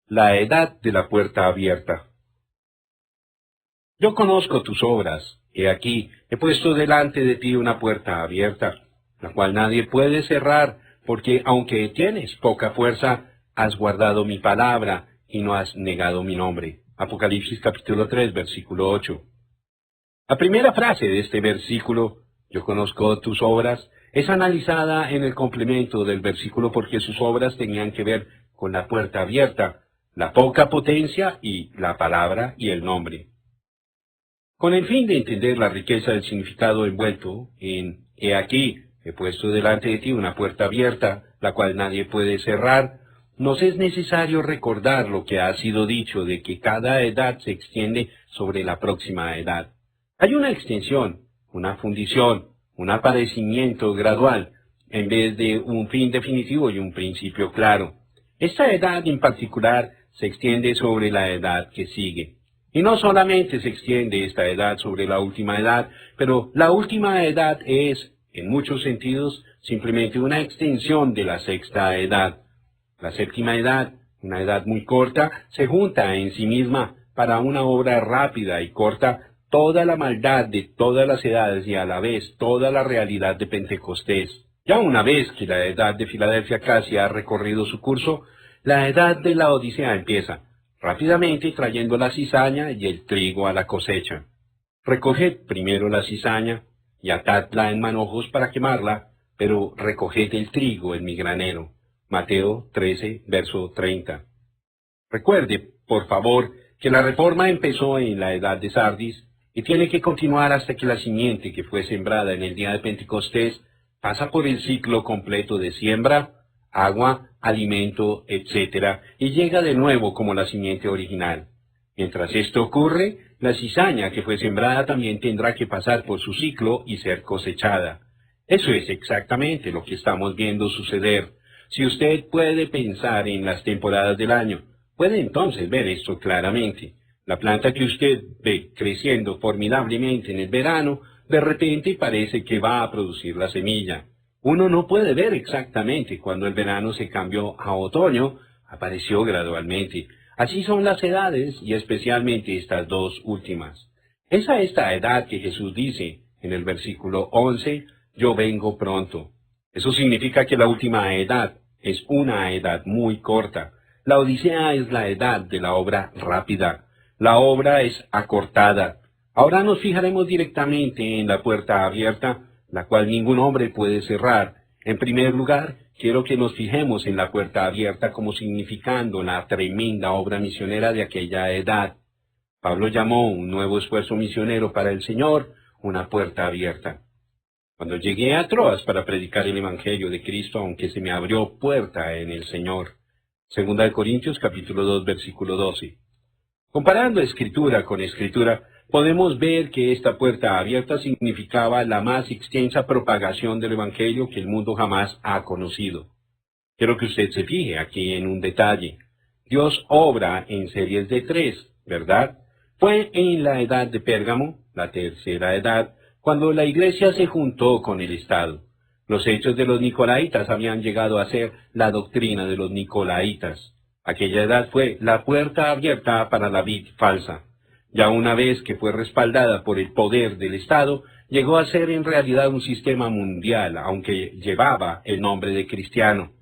La edad de la puerta abierta. Yo conozco tus obras. He aquí, he puesto delante de ti una puerta abierta, la cual nadie puede cerrar, porque aunque tienes poca fuerza, has guardado mi palabra y no has negado mi nombre. Apocalipsis capítulo 3, versículo 8. La primera frase de este versículo, yo conozco tus obras, es analizada en el complemento del versículo porque sus obras tenían que ver con la puerta abierta, la poca potencia y la palabra y el nombre. Con el fin de entender la riqueza del significado envuelto en «He aquí, he puesto delante de ti una puerta abierta, la cual nadie puede cerrar», nos es necesario recordar lo que ha sido dicho de que cada edad se extiende sobre la próxima edad. Hay una extensión, una fundición, un aparecimiento gradual, en vez de un fin definitivo y un principio claro. Esta edad en particular se extiende sobre la edad que sigue. Y no solamente se extiende esta edad sobre la última edad, pero la última edad es, en muchos sentidos, simplemente una extensión de la sexta edad. La séptima edad, una edad muy corta, se junta en sí misma para una obra rápida y corta toda la maldad de todas las edades y a la vez toda la realidad de Pentecostés. Ya una vez que la edad de Filadelfia casi ha recorrido su curso, la edad de la Odisea empieza, rápidamente trayendo la cizaña y el trigo a la cosecha. Recoged primero la cizaña y atadla en manojos para quemarla, pero recoged el trigo en mi granero. Mateo 13, verso 30. Recuerde, por favor, que la reforma empezó en la edad de Sardis y tiene que continuar hasta que la simiente que fue sembrada en el día de Pentecostés pasa por el ciclo completo de siembra, agua, alimento, etc., y llega de nuevo como la simiente original. Mientras esto ocurre, la cizaña que fue sembrada también tendrá que pasar por su ciclo y ser cosechada. Eso es exactamente lo que estamos viendo suceder. Si usted puede pensar en las temporadas del año, puede entonces ver esto claramente. La planta que usted ve creciendo formidablemente en el verano, de repente parece que va a producir la semilla. Uno no puede ver exactamente cuando el verano se cambió a otoño, apareció gradualmente. Así son las edades y especialmente estas dos últimas. Es a esta edad que Jesús dice en el versículo 11, yo vengo pronto. Eso significa que la última edad es una edad muy corta. La Odisea es la edad de la obra rápida. La obra es acortada. Ahora nos fijaremos directamente en la puerta abierta, la cual ningún hombre puede cerrar. En primer lugar, quiero que nos fijemos en la puerta abierta como significando la tremenda obra misionera de aquella edad. Pablo llamó un nuevo esfuerzo misionero para el Señor una puerta abierta. Cuando llegué a Troas para predicar el Evangelio de Cristo, aunque se me abrió puerta en el Señor. Segunda de Corintios capítulo 2 versículo 12. Comparando escritura con escritura, podemos ver que esta puerta abierta significaba la más extensa propagación del Evangelio que el mundo jamás ha conocido. Quiero que usted se fije aquí en un detalle. Dios obra en series de tres, ¿verdad? Fue en la edad de Pérgamo, la tercera edad, cuando la iglesia se juntó con el Estado. Los hechos de los Nicolaitas habían llegado a ser la doctrina de los Nicolaitas. Aquella edad fue la puerta abierta para la vid falsa. Ya una vez que fue respaldada por el poder del Estado, llegó a ser en realidad un sistema mundial, aunque llevaba el nombre de cristiano.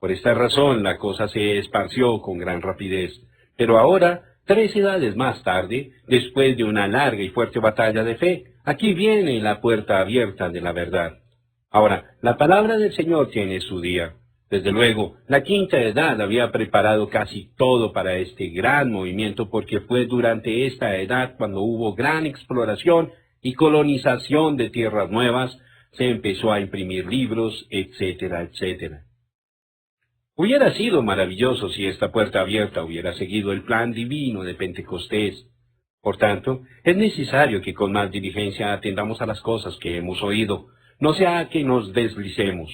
Por esta razón la cosa se esparció con gran rapidez. Pero ahora, 3 edades más tarde, después de una larga y fuerte batalla de fe, aquí viene la puerta abierta de la verdad. Ahora, la palabra del Señor tiene su día. Desde luego, la quinta edad había preparado casi todo para este gran movimiento porque fue durante esta edad cuando hubo gran exploración y colonización de tierras nuevas, se empezó a imprimir libros, etcétera, etcétera. Hubiera sido maravilloso si esta puerta abierta hubiera seguido el plan divino de Pentecostés. Por tanto, es necesario que con más diligencia atendamos a las cosas que hemos oído, no sea que nos deslicemos.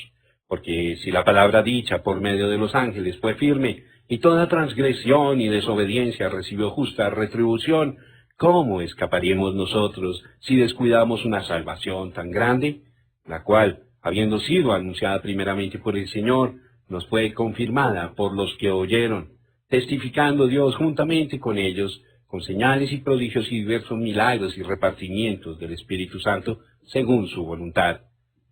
Porque si la palabra dicha por medio de los ángeles fue firme, y toda transgresión y desobediencia recibió justa retribución, ¿cómo escaparíamos nosotros si descuidamos una salvación tan grande, la cual, habiendo sido anunciada primeramente por el Señor, nos fue confirmada por los que oyeron, testificando Dios juntamente con ellos, con señales y prodigios y diversos milagros y repartimientos del Espíritu Santo, según su voluntad?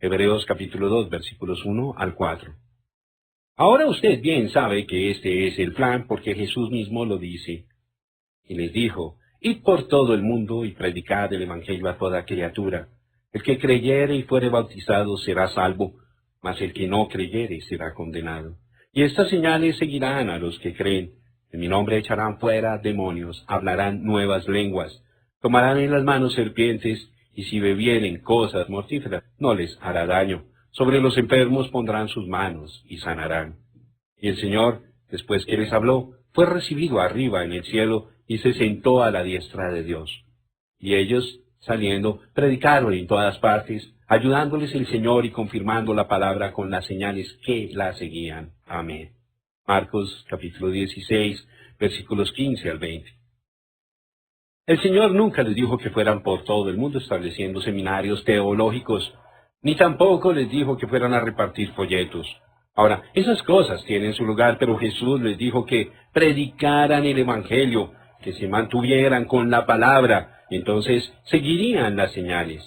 Hebreos capítulo 2, versículos 1 al 4. Ahora usted bien sabe que este es el plan porque Jesús mismo lo dice. Y les dijo, id por todo el mundo y predicad el Evangelio a toda criatura. El que creyere y fuere bautizado será salvo, mas el que no creyere será condenado. Y estas señales seguirán a los que creen. En mi nombre echarán fuera demonios, hablarán nuevas lenguas, tomarán en las manos serpientes, y si bebieren cosas mortíferas, no les hará daño. Sobre los enfermos pondrán sus manos y sanarán. Y el Señor, después que les habló, fue recibido arriba en el cielo y se sentó a la diestra de Dios. Y ellos, saliendo, predicaron en todas partes, ayudándoles el Señor y confirmando la palabra con las señales que la seguían. Amén. Marcos capítulo 16, versículos 15 al 20. El Señor nunca les dijo que fueran por todo el mundo estableciendo seminarios teológicos, ni tampoco les dijo que fueran a repartir folletos. Ahora, esas cosas tienen su lugar, pero Jesús les dijo que predicaran el Evangelio, que se mantuvieran con la palabra, y entonces seguirían las señales.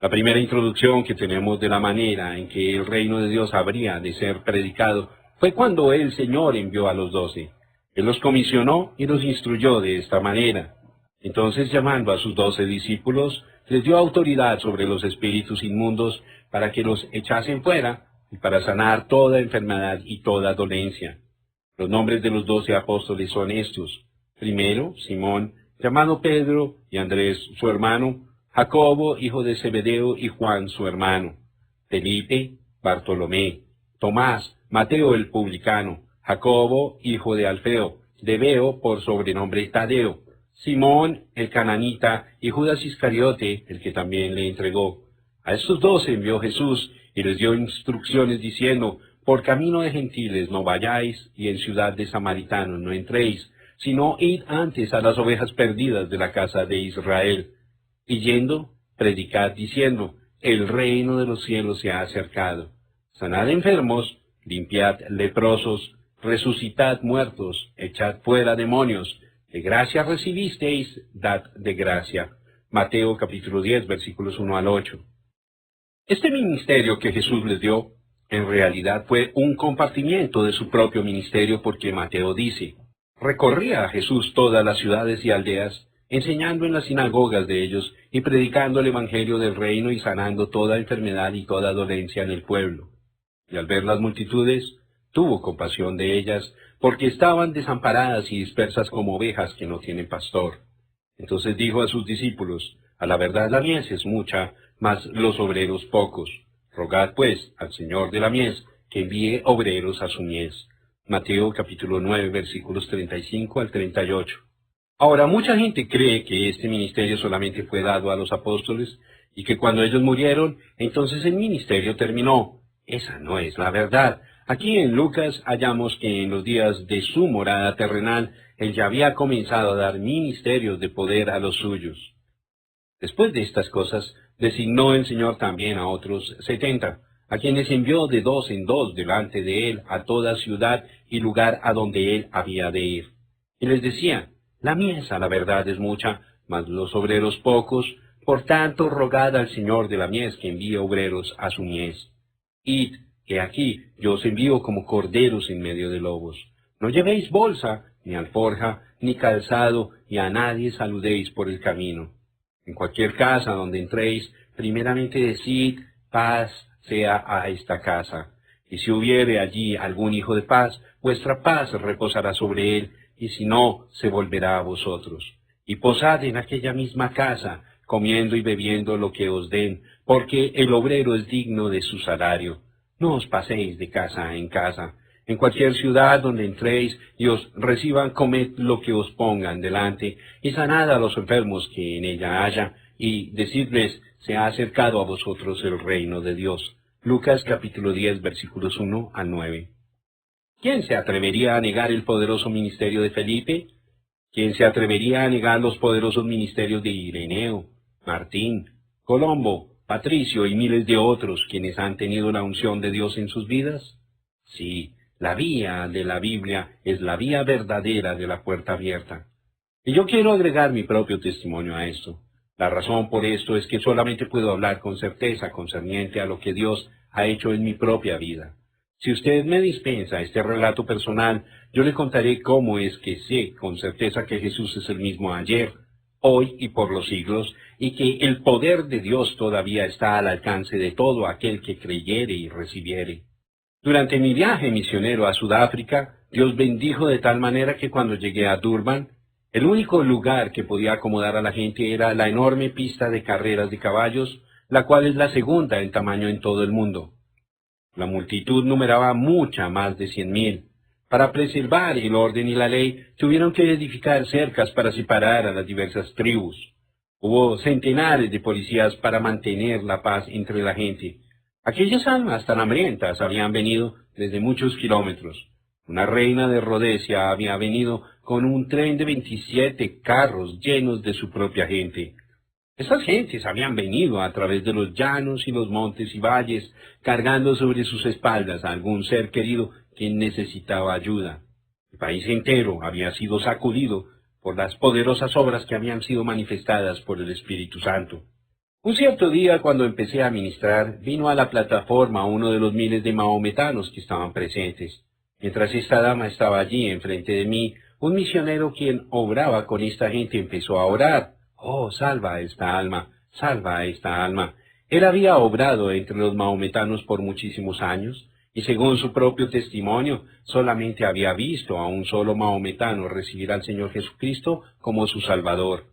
La primera introducción que tenemos de la manera en que el reino de Dios habría de ser predicado fue cuando el Señor envió a los 12. Él los comisionó y los instruyó de esta manera. Entonces, llamando a sus 12 discípulos, les dio autoridad sobre los espíritus inmundos para que los echasen fuera y para sanar toda enfermedad y toda dolencia. Los nombres de los 12 apóstoles son estos. Primero, Simón, llamado Pedro, y Andrés, su hermano, Jacobo, hijo de Zebedeo, y Juan, su hermano, Felipe, Bartolomé, Tomás, Mateo el publicano, Jacobo, hijo de Alfeo, Lebeo, por sobrenombre Tadeo, Simón el cananita, y Judas Iscariote, el que también le entregó. A estos 12 envió Jesús, y les dio instrucciones diciendo, por camino de gentiles no vayáis, y en ciudad de samaritanos no entréis, sino id antes a las ovejas perdidas de la casa de Israel. Y yendo, predicad diciendo, el reino de los cielos se ha acercado. Sanad enfermos, limpiad leprosos, resucitad muertos, echad fuera demonios. De gracia recibisteis, dad de gracia. Mateo capítulo 10, versículos 1 al 8. Este ministerio que Jesús les dio, en realidad fue un compartimiento de su propio ministerio, porque Mateo dice, recorría a Jesús todas las ciudades y aldeas, enseñando en las sinagogas de ellos y predicando el evangelio del reino y sanando toda enfermedad y toda dolencia en el pueblo. Y al ver las multitudes, tuvo compasión de ellas, porque estaban desamparadas y dispersas como ovejas que no tienen pastor. Entonces dijo a sus discípulos, a la verdad la mies es mucha, mas los obreros pocos. Rogad pues al Señor de la mies que envíe obreros a su mies. Mateo capítulo 9, versículos 35 al 38. Ahora, mucha gente cree que este ministerio solamente fue dado a los apóstoles y que cuando ellos murieron, entonces el ministerio terminó. Esa no es la verdad. Aquí en Lucas hallamos que en los días de su morada terrenal, él ya había comenzado a dar ministerios de poder a los suyos. Después de estas cosas, designó el Señor también a otros 70, a quienes envió de 2 en 2 delante de él a toda ciudad y lugar a donde él había de ir. Y les decía, la mies a la verdad es mucha, mas los obreros pocos, por tanto rogad al Señor de la mies que envíe obreros a su mies. Id, que aquí yo os envío como corderos en medio de lobos. No llevéis bolsa, ni alforja, ni calzado, y a nadie saludéis por el camino. En cualquier casa donde entréis, primeramente decid, paz sea a esta casa. Y si hubiere allí algún hijo de paz, vuestra paz reposará sobre él, y si no, se volverá a vosotros. Y posad en aquella misma casa, comiendo y bebiendo lo que os den, porque el obrero es digno de su salario. No os paséis de casa en casa. En cualquier ciudad donde entréis y os reciban, comed lo que os pongan delante, y sanad a los enfermos que en ella haya, y decidles, se ha acercado a vosotros el reino de Dios. Lucas capítulo 10, versículos 1 al 9. ¿Quién se atrevería a negar el poderoso ministerio de Felipe? ¿Quién se atrevería a negar los poderosos ministerios de Ireneo, Martín, Colombo, Patricio y miles de otros quienes han tenido la unción de Dios en sus vidas? Sí, la vía de la Biblia es la vía verdadera de la puerta abierta. Y yo quiero agregar mi propio testimonio a esto. La razón por esto es que solamente puedo hablar con certeza concerniente a lo que Dios ha hecho en mi propia vida. Si usted me dispensa este relato personal, yo le contaré cómo es que sé con certeza que Jesús es el mismo ayer, hoy y por los siglos, y que el poder de Dios todavía está al alcance de todo aquel que creyere y recibiere. Durante mi viaje misionero a Sudáfrica, Dios bendijo de tal manera que cuando llegué a Durban, el único lugar que podía acomodar a la gente era la enorme pista de carreras de caballos, la cual es la segunda en tamaño en todo el mundo. La multitud numeraba mucha, más de 100,000. Para preservar el orden y la ley, tuvieron que edificar cercas para separar a las diversas tribus. Hubo centenares de policías para mantener la paz entre la gente. Aquellas almas tan hambrientas habían venido desde muchos kilómetros. Una reina de Rodesia había venido con un tren de 27 carros llenos de su propia gente. Estas gentes habían venido a través de los llanos y los montes y valles, cargando sobre sus espaldas a algún ser querido que necesitaba ayuda. El país entero había sido sacudido por las poderosas obras que habían sido manifestadas por el Espíritu Santo. Un cierto día, cuando empecé a ministrar, vino a la plataforma uno de los miles de mahometanos que estaban presentes. Mientras esta dama estaba allí enfrente de mí, un misionero quien obraba con esta gente empezó a orar. «Oh, salva a esta alma, salva a esta alma». Él había obrado entre los mahometanos por muchísimos años, y según su propio testimonio, solamente había visto a un solo mahometano recibir al Señor Jesucristo como su Salvador.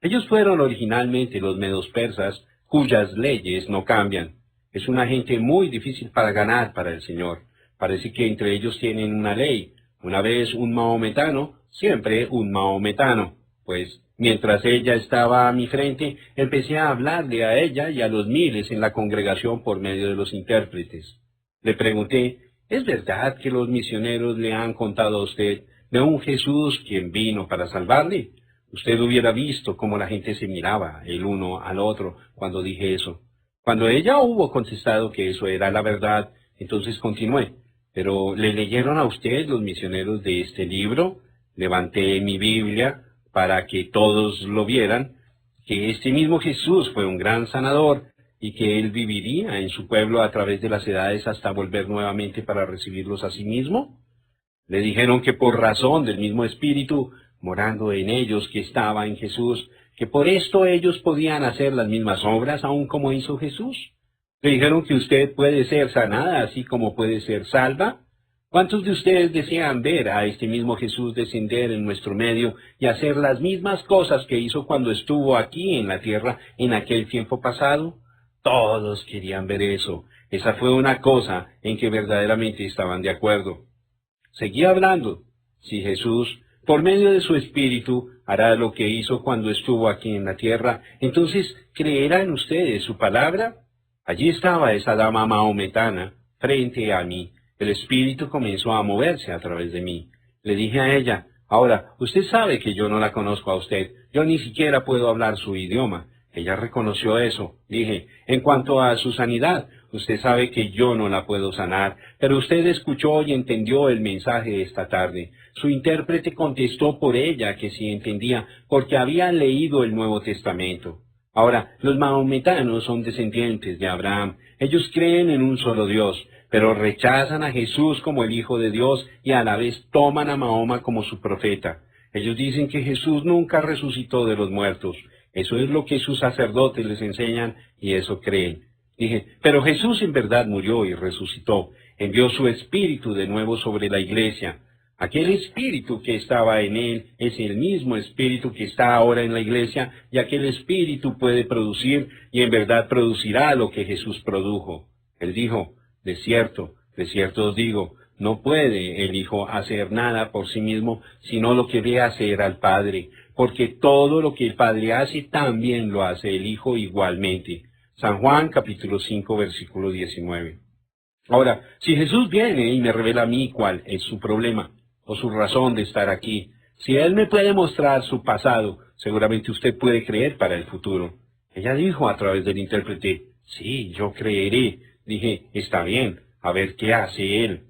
Ellos fueron originalmente los medos persas, cuyas leyes no cambian. Es una gente muy difícil para ganar para el Señor. Parece que entre ellos tienen una ley. Una vez un mahometano, siempre un mahometano. Pues, mientras ella estaba a mi frente, empecé a hablarle a ella y a los miles en la congregación por medio de los intérpretes. Le pregunté, ¿es verdad que los misioneros le han contado a usted de un Jesús quien vino para salvarle? Usted hubiera visto cómo la gente se miraba el uno al otro cuando dije eso. Cuando ella hubo contestado que eso era la verdad, entonces continué. ¿Pero le leyeron a usted los misioneros de este libro? Levanté mi Biblia para que todos lo vieran, que este mismo Jesús fue un gran sanador y que él viviría en su pueblo a través de las edades hasta volver nuevamente para recibirlos a sí mismo. Le dijeron que por razón del mismo Espíritu, morando en ellos que estaba en Jesús, que por esto ellos podían hacer las mismas obras aun como hizo Jesús. Le dijeron que usted puede ser sanada así como puede ser salva. ¿Cuántos de ustedes desean ver a este mismo Jesús descender en nuestro medio y hacer las mismas cosas que hizo cuando estuvo aquí en la tierra en aquel tiempo pasado? Todos querían ver eso. Esa fue una cosa en que verdaderamente estaban de acuerdo. Seguí hablando. Si Jesús, por medio de su Espíritu, hará lo que hizo cuando estuvo aquí en la tierra, entonces, ¿creerán ustedes su palabra? Allí estaba esa dama mahometana, frente a mí. El Espíritu comenzó a moverse a través de mí. Le dije a ella, ahora, usted sabe que yo no la conozco a usted. Yo ni siquiera puedo hablar su idioma. Ella reconoció eso. Dije, en cuanto a su sanidad, usted sabe que yo no la puedo sanar, pero usted escuchó y entendió el mensaje esta tarde. Su intérprete contestó por ella que sí entendía, porque había leído el Nuevo Testamento. Ahora, los mahometanos son descendientes de Abraham. Ellos creen en un solo Dios, pero rechazan a Jesús como el Hijo de Dios y a la vez toman a Mahoma como su profeta. Ellos dicen que Jesús nunca resucitó de los muertos. Eso es lo que sus sacerdotes les enseñan y eso creen. Dije, pero Jesús en verdad murió y resucitó. Envió su Espíritu de nuevo sobre la iglesia. Aquel Espíritu que estaba en él es el mismo Espíritu que está ahora en la iglesia y aquel Espíritu puede producir y en verdad producirá lo que Jesús produjo. Él dijo, de cierto os digo, no puede el Hijo hacer nada por sí mismo, sino lo que ve hacer al Padre, porque todo lo que el Padre hace también lo hace el Hijo igualmente. San Juan capítulo 5 versículo 19. Ahora, si Jesús viene y me revela a mí cuál es su problema o su razón de estar aquí, si Él me puede mostrar su pasado, seguramente usted puede creer para el futuro. Ella dijo a través del intérprete, sí, yo creeré. Dije, está bien, a ver qué hace Él.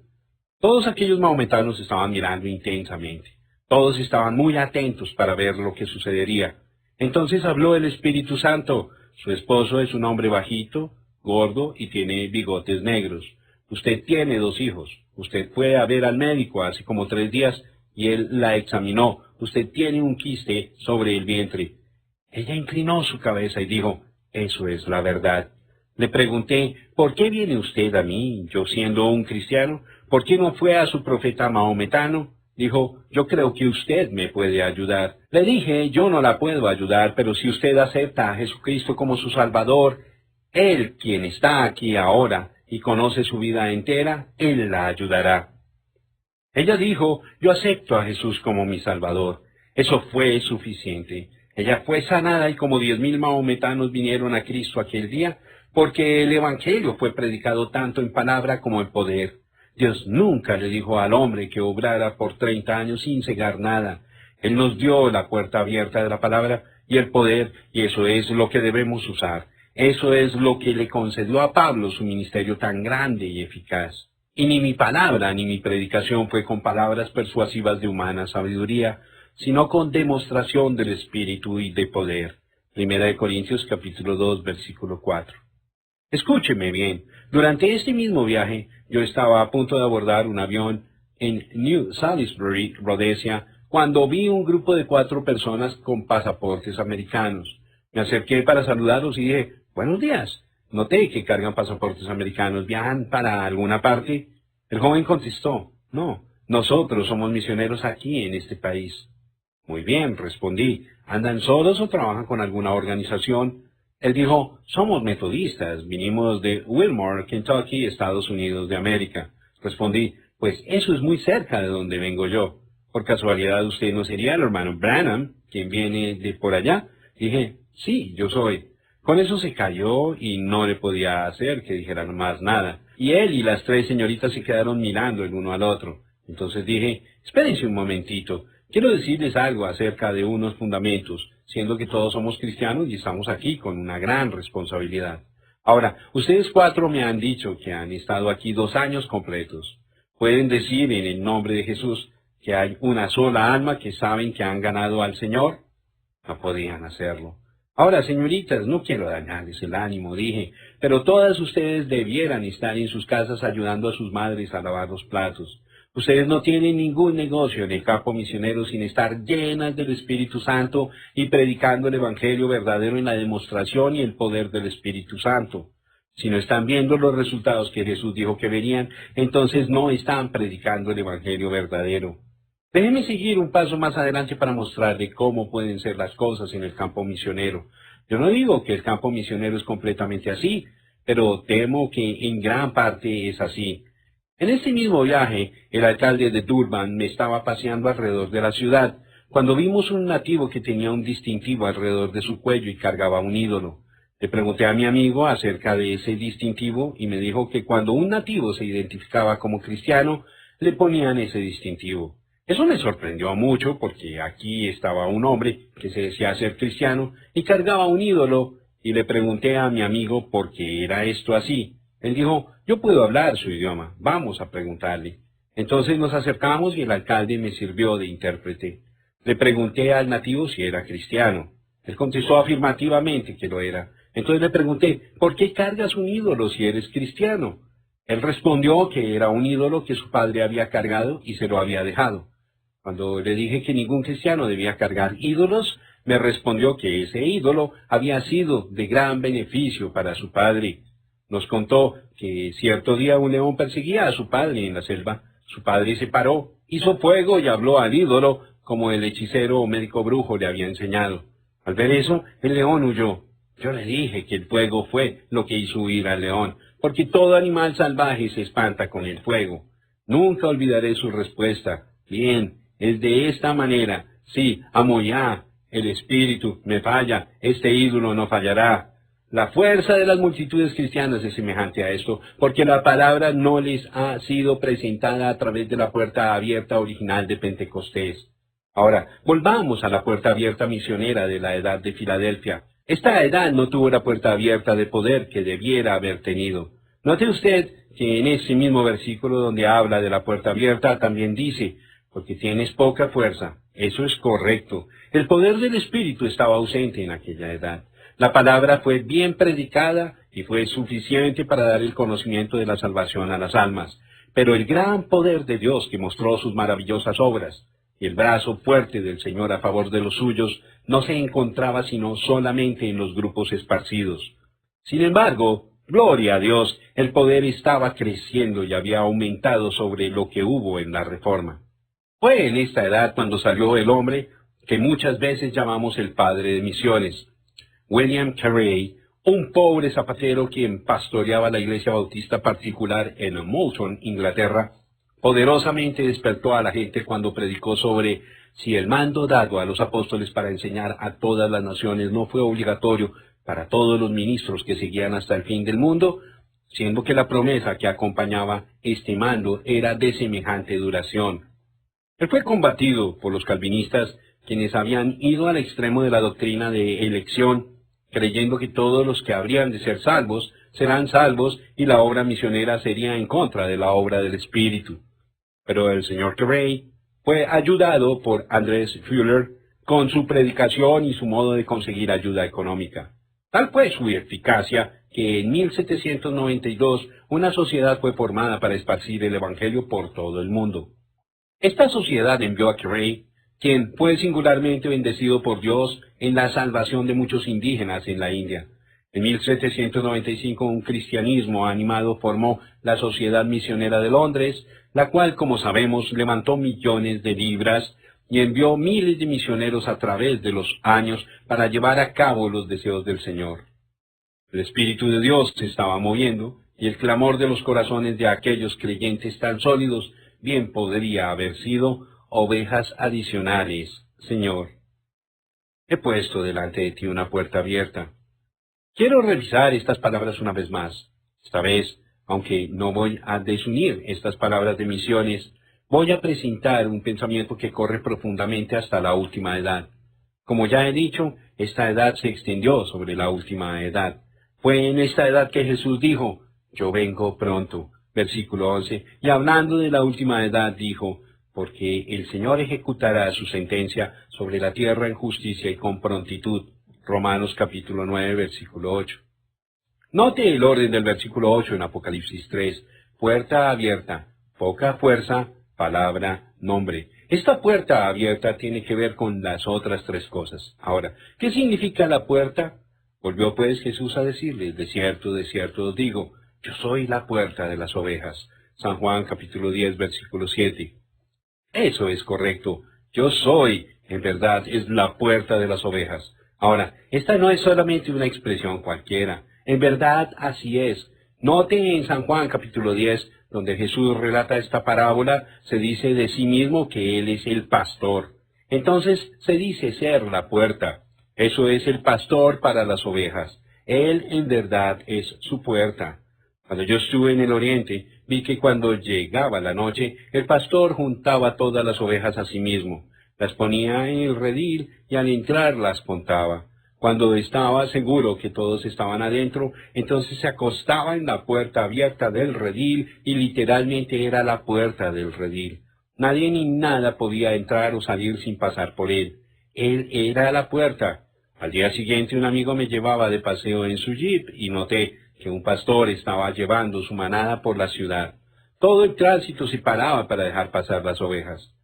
Todos aquellos mahometanos estaban mirando intensamente. Todos estaban muy atentos para ver lo que sucedería. Entonces habló el Espíritu Santo. Su esposo es un hombre bajito, gordo y tiene bigotes negros. Usted tiene 2 hijos. Usted fue a ver al médico hace como 3 días y él la examinó. Usted tiene un quiste sobre el vientre. Ella inclinó su cabeza y dijo, eso es la verdad. Le pregunté, ¿por qué viene usted a mí, yo siendo un cristiano? ¿Por qué no fue a su profeta mahometano? Dijo, yo creo que usted me puede ayudar. Le dije, yo no la puedo ayudar, pero si usted acepta a Jesucristo como su Salvador, Él, quien está aquí ahora y conoce su vida entera, Él la ayudará. Ella dijo, yo acepto a Jesús como mi Salvador. Eso fue suficiente. Ella fue sanada y como 10,000 mahometanos vinieron a Cristo aquel día, porque el Evangelio fue predicado tanto en palabra como en poder. Dios nunca le dijo al hombre que obrara por 30 años sin cegar nada. Él nos dio la puerta abierta de la palabra y el poder, y eso es lo que debemos usar. Eso es lo que le concedió a Pablo su ministerio tan grande y eficaz. Y ni mi palabra ni mi predicación fue con palabras persuasivas de humana sabiduría, sino con demostración del Espíritu y de poder. Primera de Corintios capítulo 2, versículo 4. Escúcheme bien, durante este mismo viaje yo estaba a punto de abordar un avión en New Salisbury, Rhodesia, cuando vi un grupo de 4 personas con pasaportes americanos. Me acerqué para saludarlos y dije, buenos días. Noté que cargan pasaportes americanos. ¿Viajan para alguna parte? El joven contestó, no, nosotros somos misioneros aquí en este país. Muy bien, respondí. ¿Andan solos o trabajan con alguna organización? Él dijo, somos metodistas, vinimos de Wilmore, Kentucky, Estados Unidos de América. Respondí, pues eso es muy cerca de donde vengo yo. ¿Por casualidad usted no sería el hermano Branham, quien viene de por allá? Dije, sí, yo soy. Con eso se cayó y no le podía hacer que dijeran más nada. Y él y las 3 señoritas se quedaron mirando el uno al otro. Entonces dije, espérense un momentito. Quiero decirles algo acerca de unos fundamentos, siendo que todos somos cristianos y estamos aquí con una gran responsabilidad. Ahora, ustedes 4 me han dicho que han estado aquí 2 años completos. ¿Pueden decir en el nombre de Jesús que hay una sola alma que saben que han ganado al Señor? No podían hacerlo. Ahora, señoritas, no quiero dañarles el ánimo, dije, pero todas ustedes debieran estar en sus casas ayudando a sus madres a lavar los platos. Ustedes no tienen ningún negocio en el campo misionero sin estar llenas del Espíritu Santo y predicando el Evangelio verdadero en la demostración y el poder del Espíritu Santo. Si no están viendo los resultados que Jesús dijo que verían, entonces no están predicando el Evangelio verdadero. Déjenme seguir un paso más adelante para mostrarle cómo pueden ser las cosas en el campo misionero. Yo no digo que el campo misionero es completamente así, pero temo que en gran parte es así. En este mismo viaje, el alcalde de Durban me estaba paseando alrededor de la ciudad, cuando vimos un nativo que tenía un distintivo alrededor de su cuello y cargaba un ídolo. Le pregunté a mi amigo acerca de ese distintivo y me dijo que cuando un nativo se identificaba como cristiano, le ponían ese distintivo. Eso me sorprendió mucho porque aquí estaba un hombre que se decía ser cristiano y cargaba un ídolo, y le pregunté a mi amigo por qué era esto así. Él dijo, yo puedo hablar su idioma, vamos a preguntarle. Entonces nos acercamos y el alcalde me sirvió de intérprete. Le pregunté al nativo si era cristiano. Él contestó afirmativamente que lo era. Entonces le pregunté, ¿por qué cargas un ídolo si eres cristiano? Él respondió que era un ídolo que su padre había cargado y se lo había dejado. Cuando le dije que ningún cristiano debía cargar ídolos, me respondió que ese ídolo había sido de gran beneficio para su padre. Nos contó que cierto día un león perseguía a su padre en la selva. Su padre se paró, hizo fuego y habló al ídolo como el hechicero o médico brujo le había enseñado. Al ver eso, el león huyó. Yo le dije que el fuego fue lo que hizo huir al león, porque todo animal salvaje se espanta con el fuego. Nunca olvidaré su respuesta. Bien, es de esta manera. Sí, amo ya. El espíritu me falla. Este ídolo no fallará. La fuerza de las multitudes cristianas es semejante a esto, porque la palabra no les ha sido presentada a través de la puerta abierta original de Pentecostés. Ahora, volvamos a la puerta abierta misionera de la edad de Filadelfia. Esta edad no tuvo la puerta abierta de poder que debiera haber tenido. Note usted que en ese mismo versículo donde habla de la puerta abierta también dice, porque tienes poca fuerza. Eso es correcto. El poder del Espíritu estaba ausente en aquella edad. La palabra fue bien predicada y fue suficiente para dar el conocimiento de la salvación a las almas. Pero el gran poder de Dios que mostró sus maravillosas obras y el brazo fuerte del Señor a favor de los suyos no se encontraba sino solamente en los grupos esparcidos. Sin embargo, gloria a Dios, el poder estaba creciendo y había aumentado sobre lo que hubo en la Reforma. Fue en esta edad cuando salió el hombre que muchas veces llamamos el padre de misiones. William Carey, un pobre zapatero quien pastoreaba la iglesia bautista particular en Moulton, Inglaterra, poderosamente despertó a la gente cuando predicó sobre si el mando dado a los apóstoles para enseñar a todas las naciones no fue obligatorio para todos los ministros que seguían hasta el fin del mundo, siendo que la promesa que acompañaba este mando era de semejante duración. Él fue combatido por los calvinistas, quienes habían ido al extremo de la doctrina de elección, creyendo que todos los que habrían de ser salvos serán salvos y la obra misionera sería en contra de la obra del Espíritu. Pero el señor Carey fue ayudado por Andrés Fuller con su predicación y su modo de conseguir ayuda económica. Tal fue su eficacia que en 1792 una sociedad fue formada para esparcir el Evangelio por todo el mundo. Esta sociedad envió a Carey, quien fue singularmente bendecido por Dios en la salvación de muchos indígenas en la India. En 1795 un cristianismo animado formó la Sociedad Misionera de Londres, la cual, como sabemos, levantó millones de libras y envió miles de misioneros a través de los años para llevar a cabo los deseos del Señor. El Espíritu de Dios se estaba moviendo y el clamor de los corazones de aquellos creyentes tan sólidos bien podría haber sido: ovejas adicionales, Señor. He puesto delante de ti una puerta abierta. Quiero revisar estas palabras una vez más. Esta vez, aunque no voy a desunir estas palabras de misiones, voy a presentar un pensamiento que corre profundamente hasta la última edad. Como ya he dicho, esta edad se extendió sobre la última edad. Fue en esta edad que Jesús dijo: yo vengo pronto. Versículo 11. Y hablando de la última edad dijo: porque el Señor ejecutará su sentencia sobre la tierra en justicia y con prontitud. Romanos capítulo 9, versículo 8. Note el orden del versículo 8 en Apocalipsis 3. Puerta abierta, poca fuerza, palabra, nombre. Esta puerta abierta tiene que ver con las otras tres cosas. Ahora, ¿qué significa la puerta? Volvió pues Jesús a decirles: de cierto os digo, yo soy la puerta de las ovejas. San Juan capítulo 10, versículo 7. Eso es correcto. Yo soy, en verdad, es la puerta de las ovejas. Ahora, esta no es solamente una expresión cualquiera. En verdad, así es. Note en San Juan capítulo 10, donde Jesús relata esta parábola, se dice de sí mismo que Él es el pastor. Entonces, se dice ser la puerta. Eso es el pastor para las ovejas. Él, en verdad, es su puerta. Cuando yo estuve en el oriente, vi que cuando llegaba la noche, el pastor juntaba todas las ovejas a sí mismo, las ponía en el redil y al entrar las contaba. Cuando estaba seguro que todos estaban adentro, entonces se acostaba en la puerta abierta del redil y literalmente era la puerta del redil. Nadie ni nada podía entrar o salir sin pasar por él. Él era la puerta. Al día siguiente un amigo me llevaba de paseo en su jeep y noté que un pastor estaba llevando su manada por la ciudad. Todo el tránsito se paraba para dejar pasar las ovejas.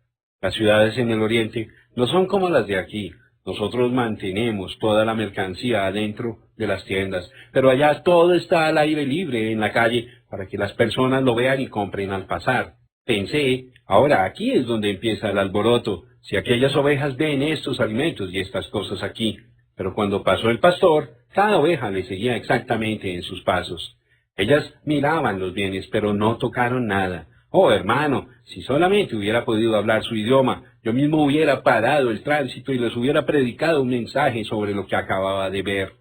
Las ciudades en el oriente no son como las de aquí. Nosotros mantenemos toda la mercancía adentro de las tiendas, pero allá todo está al aire libre en la calle para que las personas lo vean y compren al pasar. Pensé, ahora aquí es donde empieza el alboroto, si aquellas ovejas ven estos alimentos y estas cosas aquí. Pero cuando pasó el pastor, cada oveja le seguía exactamente en sus pasos. Ellas miraban los bienes, pero no tocaron nada. Oh, hermano, si solamente hubiera podido hablar su idioma, yo mismo hubiera parado el tránsito y les hubiera predicado un mensaje sobre lo que acababa de ver.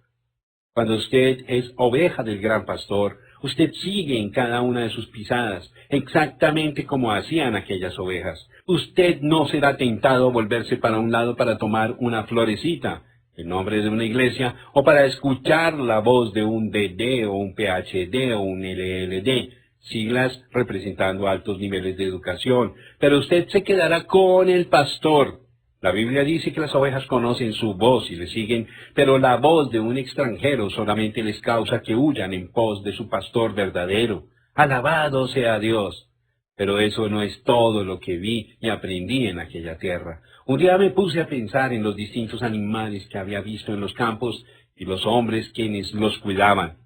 Cuando usted es oveja del gran pastor, usted sigue en cada una de sus pisadas, exactamente como hacían aquellas ovejas. Usted no será tentado a volverse para un lado para tomar una florecita, el nombre de una iglesia, o para escuchar la voz de un DD o un PhD o un LLD, siglas representando altos niveles de educación, pero usted se quedará con el pastor. La Biblia dice que las ovejas conocen su voz y le siguen, pero la voz de un extranjero solamente les causa que huyan en pos de su pastor verdadero. Alabado sea Dios. Pero eso no es todo lo que vi y aprendí en aquella tierra. Un día me puse a pensar en los distintos animales que había visto en los campos y los hombres quienes los cuidaban.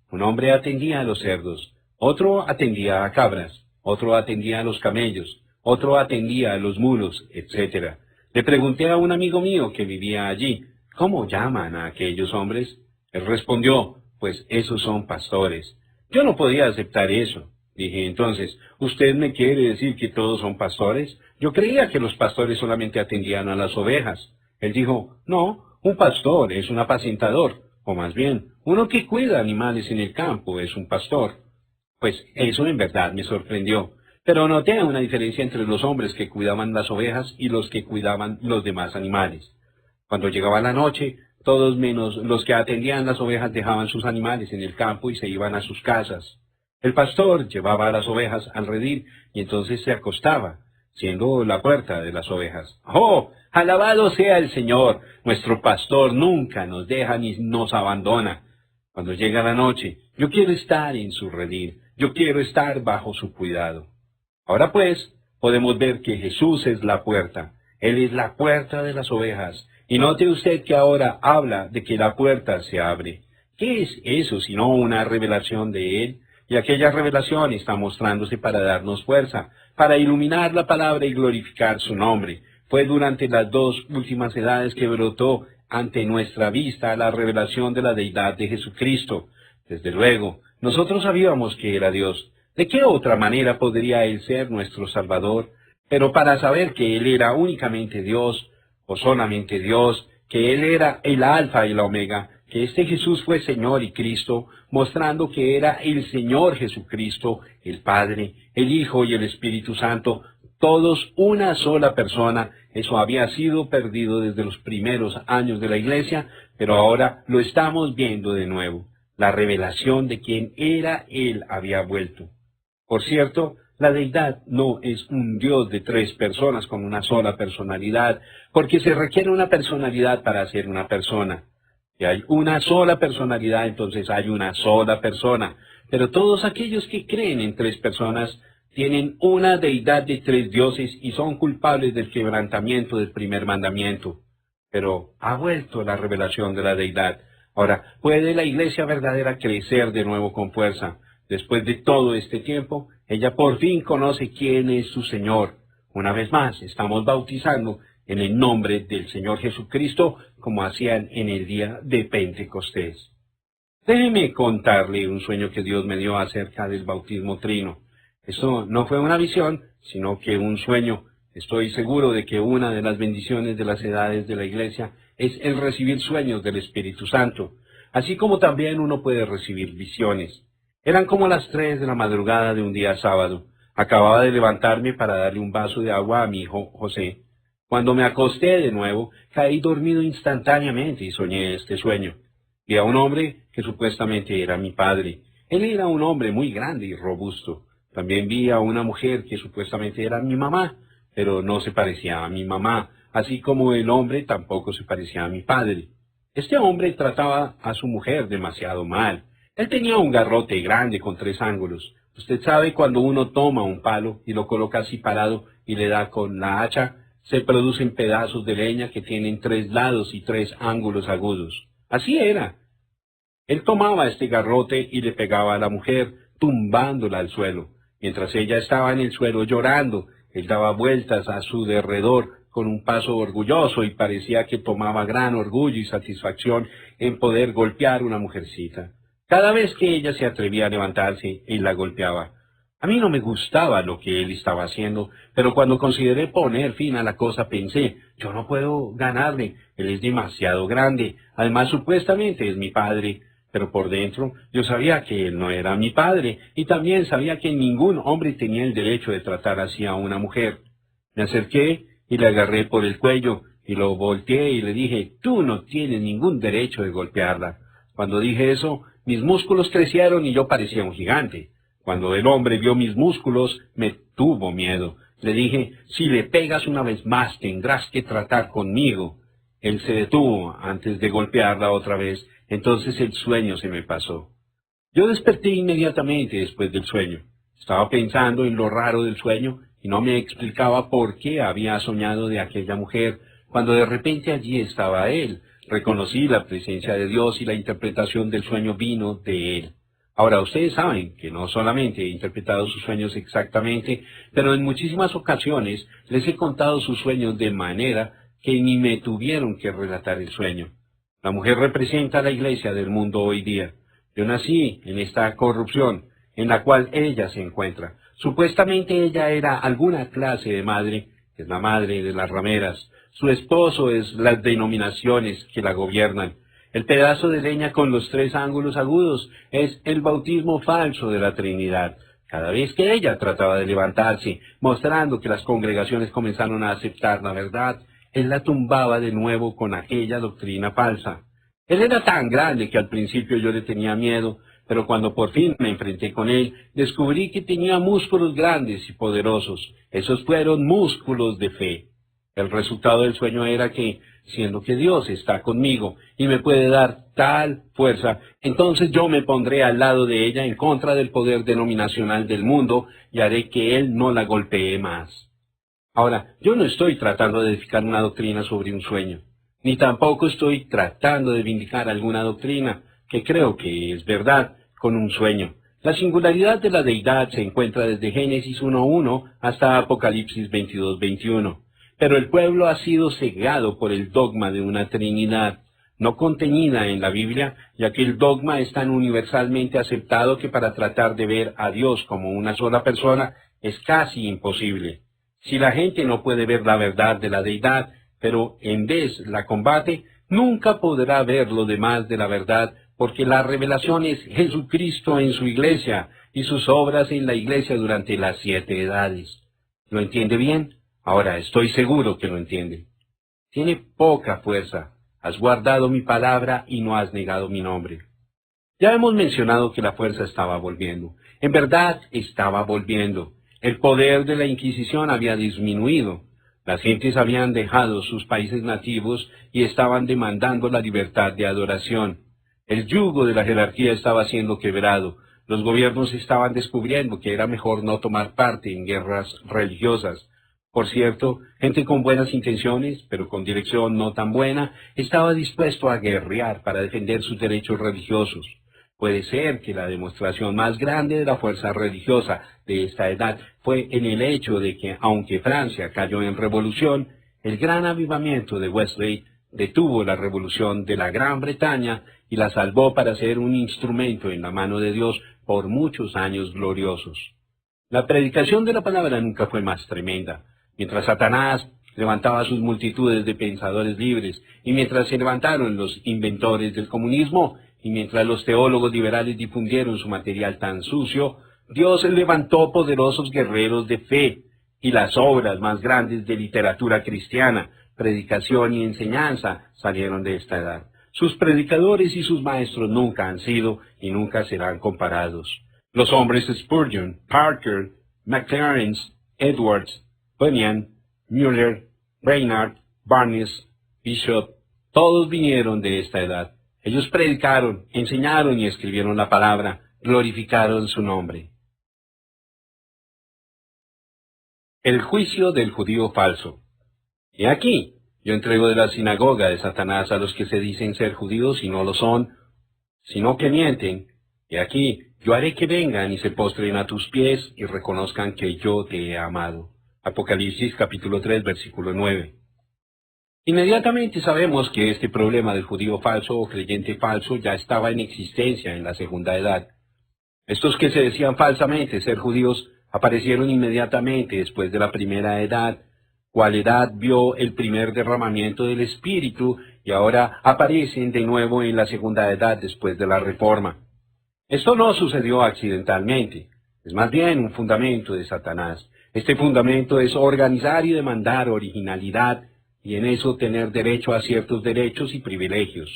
Un hombre atendía a los cerdos, otro atendía a cabras, otro atendía a los camellos, otro atendía a los mulos, etc. Le pregunté a un amigo mío que vivía allí, ¿cómo llaman a aquellos hombres? Él respondió, pues esos son pastores. Yo no podía aceptar eso. Dije, entonces, ¿usted me quiere decir que todos son pastores? Yo creía que los pastores solamente atendían a las ovejas. Él dijo, no, un pastor es un apacentador, o más bien, uno que cuida animales en el campo es un pastor. Pues eso en verdad me sorprendió. Pero noté una diferencia entre los hombres que cuidaban las ovejas y los que cuidaban los demás animales. Cuando llegaba la noche, todos menos los que atendían las ovejas dejaban sus animales en el campo y se iban a sus casas. El pastor llevaba a las ovejas al redil y entonces se acostaba, siendo la puerta de las ovejas. ¡Oh! Alabado sea el Señor. Nuestro pastor nunca nos deja ni nos abandona. Cuando llega la noche, yo quiero estar en su redil. Yo quiero estar bajo su cuidado. Ahora pues, podemos ver que Jesús es la puerta. Él es la puerta de las ovejas. Y note usted que ahora habla de que la puerta se abre. ¿Qué es eso sino una revelación de Él? Y aquella revelación está mostrándose para darnos fuerza, para iluminar la palabra y glorificar su nombre. Fue durante las dos últimas edades que brotó ante nuestra vista la revelación de la deidad de Jesucristo. Desde luego, nosotros sabíamos que era Dios. ¿De qué otra manera podría Él ser nuestro Salvador? Pero para saber que Él era únicamente Dios, o solamente Dios, que Él era el Alfa y la Omega, que este Jesús fue Señor y Cristo, mostrando que era el Señor Jesucristo, el Padre, el Hijo y el Espíritu Santo, todos una sola persona. Eso había sido perdido desde los primeros años de la Iglesia, pero ahora lo estamos viendo de nuevo. La revelación de quién era Él había vuelto. Por cierto, la deidad no es un Dios de tres personas con una sola personalidad, porque se requiere una personalidad para ser una persona. Si hay una sola personalidad, entonces hay una sola persona. Pero todos aquellos que creen en tres personas tienen una deidad de tres dioses y son culpables del quebrantamiento del primer mandamiento. Pero ha vuelto la revelación de la deidad. Ahora, ¿puede la iglesia verdadera crecer de nuevo con fuerza? Después de todo este tiempo, ella por fin conoce quién es su Señor. Una vez más, estamos bautizando en el nombre del Señor Jesucristo, como hacían en el día de Pentecostés. Déjeme contarle un sueño que Dios me dio acerca del bautismo trino. Esto no fue una visión, sino que un sueño. Estoy seguro de que una de las bendiciones de las edades de la Iglesia es el recibir sueños del Espíritu Santo, así como también uno puede recibir visiones. Eran como las 3 de la madrugada de un día sábado. Acababa de levantarme para darle un vaso de agua a mi hijo José. Cuando me acosté de nuevo, caí dormido instantáneamente y soñé este sueño. Vi a un hombre que supuestamente era mi padre. Él era un hombre muy grande y robusto. También vi a una mujer que supuestamente era mi mamá, pero no se parecía a mi mamá, así como el hombre tampoco se parecía a mi padre. Este hombre trataba a su mujer demasiado mal. Él tenía un garrote grande con 3 ángulos. Usted sabe cuando uno toma un palo y lo coloca así parado y le da con la hacha, se producen pedazos de leña que tienen 3 lados y 3 ángulos agudos. Así era. Él tomaba este garrote y le pegaba a la mujer, tumbándola al suelo. Mientras ella estaba en el suelo llorando, él daba vueltas a su derredor con un paso orgulloso y parecía que tomaba gran orgullo y satisfacción en poder golpear a una mujercita. Cada vez que ella se atrevía a levantarse, él la golpeaba. A mí no me gustaba lo que él estaba haciendo, pero cuando consideré poner fin a la cosa pensé, yo no puedo ganarle, él es demasiado grande, además supuestamente es mi padre, pero por dentro yo sabía que él no era mi padre, y también sabía que ningún hombre tenía el derecho de tratar así a una mujer. Me acerqué y le agarré por el cuello, y lo volteé y le dije, tú no tienes ningún derecho de golpearla. Cuando dije eso, mis músculos crecieron y yo parecía un gigante. Cuando el hombre vio mis músculos, me tuvo miedo. Le dije, si le pegas una vez más, tendrás que tratar conmigo. Él se detuvo antes de golpearla otra vez, entonces el sueño se me pasó. Yo desperté inmediatamente después del sueño. Estaba pensando en lo raro del sueño y no me explicaba por qué había soñado de aquella mujer, cuando de repente allí estaba él. Reconocí la presencia de Dios y la interpretación del sueño vino de Él. Ahora, ustedes saben que no solamente he interpretado sus sueños exactamente, pero en muchísimas ocasiones les he contado sus sueños de manera que ni me tuvieron que relatar el sueño. La mujer representa a la iglesia del mundo hoy día. Yo nací en esta corrupción en la cual ella se encuentra. Supuestamente ella era alguna clase de madre, que es la madre de las rameras. Su esposo es las denominaciones que la gobiernan. El pedazo de leña con los 3 ángulos agudos es el bautismo falso de la Trinidad. Cada vez que ella trataba de levantarse, mostrando que las congregaciones comenzaron a aceptar la verdad, él la tumbaba de nuevo con aquella doctrina falsa. Él era tan grande que al principio yo le tenía miedo, pero cuando por fin me enfrenté con él, descubrí que tenía músculos grandes y poderosos. Esos fueron músculos de fe. El resultado del sueño era que, siendo que Dios está conmigo y me puede dar tal fuerza, entonces yo me pondré al lado de ella en contra del poder denominacional del mundo y haré que él no la golpee más. Ahora, yo no estoy tratando de edificar una doctrina sobre un sueño, ni tampoco estoy tratando de vindicar alguna doctrina que creo que es verdad con un sueño. La singularidad de la deidad se encuentra desde Génesis 1:1 hasta Apocalipsis 22:21. Pero el pueblo ha sido cegado por el dogma de una Trinidad, no contenida en la Biblia, ya que el dogma es tan universalmente aceptado que para tratar de ver a Dios como una sola persona es casi imposible. Si la gente no puede ver la verdad de la deidad, pero en vez la combate, nunca podrá ver lo demás de la verdad, porque la revelación es Jesucristo en su iglesia y sus obras en la iglesia durante las 7 edades. ¿Lo entiende bien? Ahora estoy seguro que lo entiende. Tiene poca fuerza. Has guardado mi palabra y no has negado mi nombre. Ya hemos mencionado que la fuerza estaba volviendo. En verdad estaba volviendo. El poder de la Inquisición había disminuido. Las gentes habían dejado sus países nativos y estaban demandando la libertad de adoración. El yugo de la jerarquía estaba siendo quebrado. Los gobiernos estaban descubriendo que era mejor no tomar parte en guerras religiosas. Por cierto, gente con buenas intenciones, pero con dirección no tan buena, estaba dispuesto a guerrear para defender sus derechos religiosos. Puede ser que la demostración más grande de la fuerza religiosa de esta edad fue en el hecho de que, aunque Francia cayó en revolución, el gran avivamiento de Wesley detuvo la revolución de la Gran Bretaña y la salvó para ser un instrumento en la mano de Dios por muchos años gloriosos. La predicación de la palabra nunca fue más tremenda. Mientras Satanás levantaba sus multitudes de pensadores libres, y mientras se levantaron los inventores del comunismo, y mientras los teólogos liberales difundieron su material tan sucio, Dios levantó poderosos guerreros de fe, y las obras más grandes de literatura cristiana, predicación y enseñanza salieron de esta edad. Sus predicadores y sus maestros nunca han sido y nunca serán comparados. Los hombres Spurgeon, Parker, McLaren, Edwards, Bunyan, Mueller, Reinhardt, Barnes, Bishop, todos vinieron de esta edad. Ellos predicaron, enseñaron y escribieron la palabra, glorificaron su nombre. El juicio del judío falso. Y aquí, yo entrego de la sinagoga de Satanás a los que se dicen ser judíos y no lo son, sino que mienten. Y aquí, yo haré que vengan y se postren a tus pies y reconozcan que yo te he amado. Apocalipsis capítulo 3, versículo 9. Inmediatamente sabemos que este problema del judío falso o creyente falso ya estaba en existencia en la segunda edad. Estos que se decían falsamente ser judíos aparecieron inmediatamente después de la primera edad, cual edad vio el primer derramamiento del Espíritu y ahora aparecen de nuevo en la segunda edad después de la Reforma. Esto no sucedió accidentalmente, es más bien un fundamento de Satanás. Este fundamento es organizar y demandar originalidad y en eso tener derecho a ciertos derechos y privilegios.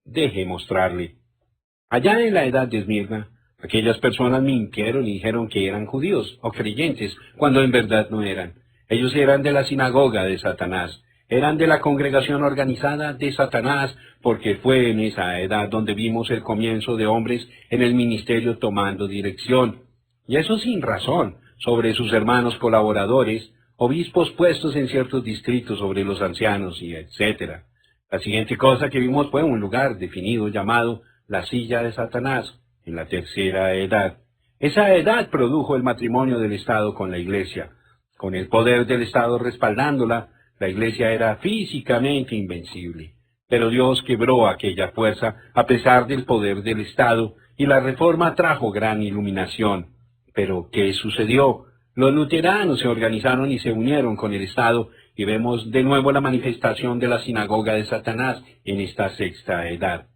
Deje mostrarle. Allá en la edad de Esmirna, aquellas personas mintieron y dijeron que eran judíos o creyentes, cuando en verdad no eran. Ellos eran de la sinagoga de Satanás, eran de la congregación organizada de Satanás, porque fue en esa edad donde vimos el comienzo de hombres en el ministerio tomando dirección. Y eso sin razón, sobre sus hermanos colaboradores, obispos puestos en ciertos distritos sobre los ancianos y etc. La siguiente cosa que vimos fue un lugar definido llamado la silla de Satanás, en la tercera edad. Esa edad produjo el matrimonio del Estado con la Iglesia. Con el poder del Estado respaldándola, la Iglesia era físicamente invencible. Pero Dios quebró aquella fuerza a pesar del poder del Estado, y la Reforma trajo gran iluminación. Pero, ¿qué sucedió? Los luteranos se organizaron y se unieron con el Estado, y vemos de nuevo la manifestación de la sinagoga de Satanás en esta sexta edad.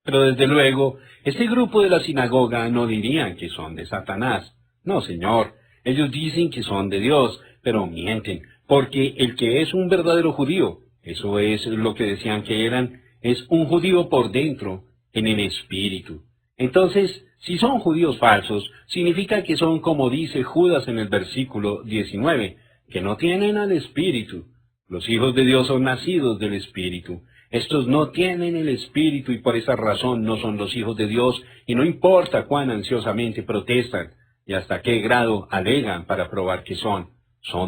Pero desde luego, este grupo de la sinagoga no dirían que son de Satanás. No, señor, ellos dicen que son de Dios, pero mienten, porque el que es un verdadero judío, eso es lo que decían que eran, es un judío por dentro, en el espíritu. Entonces, si son judíos falsos, significa que son como dice Judas en el versículo 19, que no tienen al espíritu. Los hijos de Dios son nacidos del espíritu. Estos no tienen el espíritu y por esa razón no son los hijos de Dios, y no importa cuán ansiosamente protestan y hasta qué grado alegan para probar que son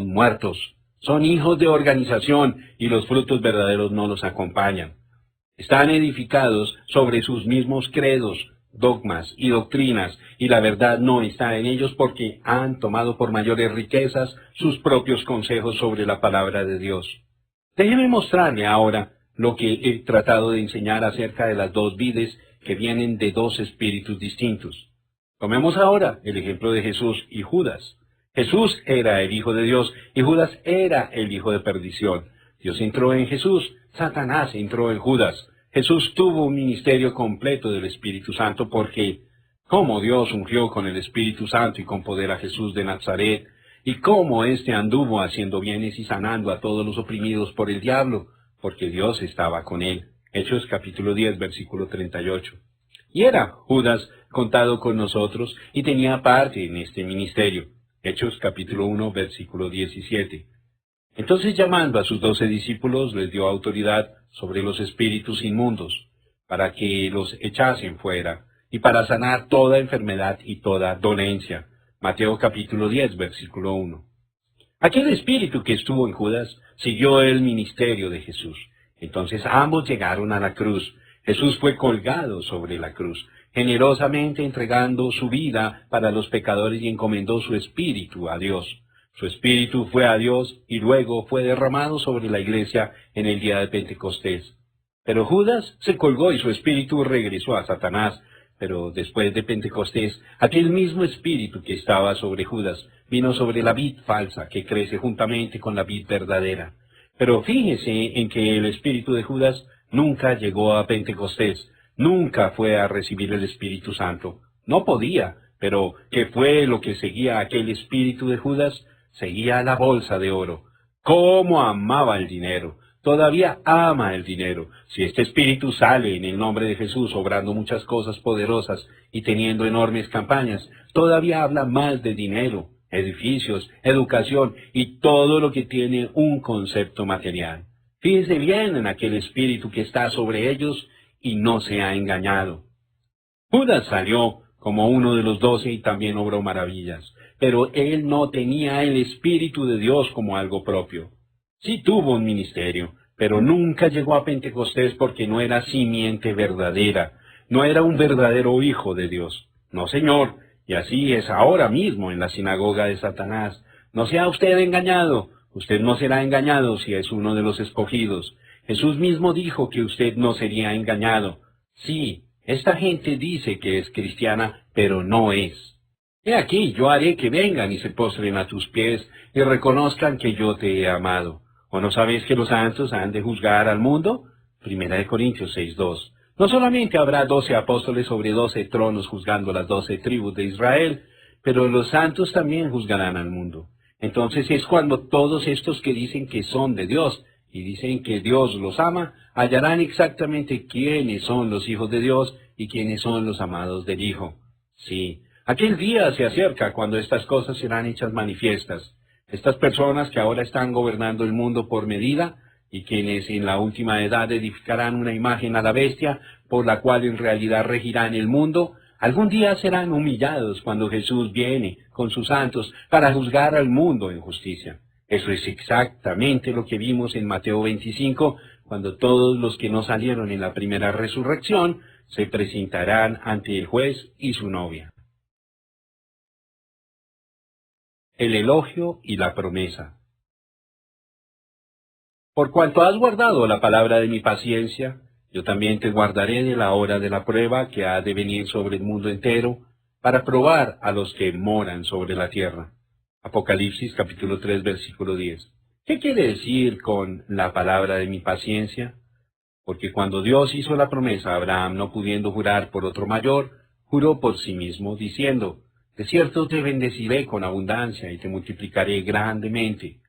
muertos. Son hijos de organización y los frutos verdaderos no los acompañan. Están edificados sobre sus mismos credos, dogmas y doctrinas, y la verdad no está en ellos porque han tomado por mayores riquezas sus propios consejos sobre la palabra de Dios. Déjeme mostrarle ahora lo que he tratado de enseñar acerca de las dos vides que vienen de dos espíritus distintos. Tomemos ahora el ejemplo de Jesús y Judas. Jesús era el Hijo de Dios y Judas era el hijo de perdición. Dios entró en Jesús, Satanás entró en Judas. Jesús tuvo un ministerio completo del Espíritu Santo porque, como Dios ungió con el Espíritu Santo y con poder a Jesús de Nazaret, y cómo éste anduvo haciendo bienes y sanando a todos los oprimidos por el diablo, porque Dios estaba con él. Hechos capítulo 10, versículo 38. Y era Judas contado con nosotros y tenía parte en este ministerio. Hechos capítulo 1, versículo 17. Entonces, llamando a sus 12 discípulos, les dio autoridad sobre los espíritus inmundos, para que los echasen fuera, y para sanar toda enfermedad y toda dolencia. Mateo capítulo 10, versículo 1. Aquel espíritu que estuvo en Judas siguió el ministerio de Jesús. Entonces ambos llegaron a la cruz. Jesús fue colgado sobre la cruz, generosamente entregando su vida para los pecadores y encomendó su espíritu a Dios. Su espíritu fue a Dios y luego fue derramado sobre la iglesia en el día de Pentecostés. Pero Judas se colgó y su espíritu regresó a Satanás. Pero después de Pentecostés, aquel mismo espíritu que estaba sobre Judas vino sobre la vid falsa que crece juntamente con la vid verdadera. Pero fíjese en que el espíritu de Judas nunca llegó a Pentecostés, nunca fue a recibir el Espíritu Santo. No podía, pero ¿qué fue lo que seguía a aquel espíritu de Judas? Seguía la bolsa de oro. ¡Cómo amaba el dinero! Todavía ama el dinero. Si este espíritu sale en el nombre de Jesús, obrando muchas cosas poderosas y teniendo enormes campañas, todavía habla más de dinero, edificios, educación y todo lo que tiene un concepto material. Fíjese bien en aquel espíritu que está sobre ellos y no se ha engañado. Judas salió como uno de los 12 y también obró maravillas, pero él no tenía el Espíritu de Dios como algo propio. Sí tuvo un ministerio, pero nunca llegó a Pentecostés porque no era simiente verdadera, no era un verdadero hijo de Dios. No, señor, y así es ahora mismo en la sinagoga de Satanás. No sea usted engañado, usted no será engañado si es uno de los escogidos. Jesús mismo dijo que usted no sería engañado. Sí, esta gente dice que es cristiana, pero no es. He aquí, yo haré que vengan y se postren a tus pies y reconozcan que yo te he amado. ¿O no sabes que los santos han de juzgar al mundo? Primera de Corintios 6:2. No solamente habrá 12 apóstoles sobre 12 tronos juzgando las 12 tribus de Israel, pero los santos también juzgarán al mundo. Entonces es cuando todos estos que dicen que son de Dios y dicen que Dios los ama, hallarán exactamente quiénes son los hijos de Dios y quiénes son los amados del Hijo. Sí, aquel día se acerca cuando estas cosas serán hechas manifiestas. Estas personas que ahora están gobernando el mundo por medida, y quienes en la última edad edificarán una imagen a la bestia, por la cual en realidad regirán el mundo, algún día serán humillados cuando Jesús viene con sus santos para juzgar al mundo en justicia. Eso es exactamente lo que vimos en Mateo 25, cuando todos los que no salieron en la primera resurrección se presentarán ante el juez y su novia. El elogio y la promesa. Por cuanto has guardado la palabra de mi paciencia, yo también te guardaré de la hora de la prueba que ha de venir sobre el mundo entero, para probar a los que moran sobre la tierra. Apocalipsis capítulo 3, versículo 10. ¿Qué quiere decir con la palabra de mi paciencia? Porque cuando Dios hizo la promesa a Abraham, no pudiendo jurar por otro mayor, juró por sí mismo, diciendo, de cierto te bendeciré con abundancia y te multiplicaré grandemente.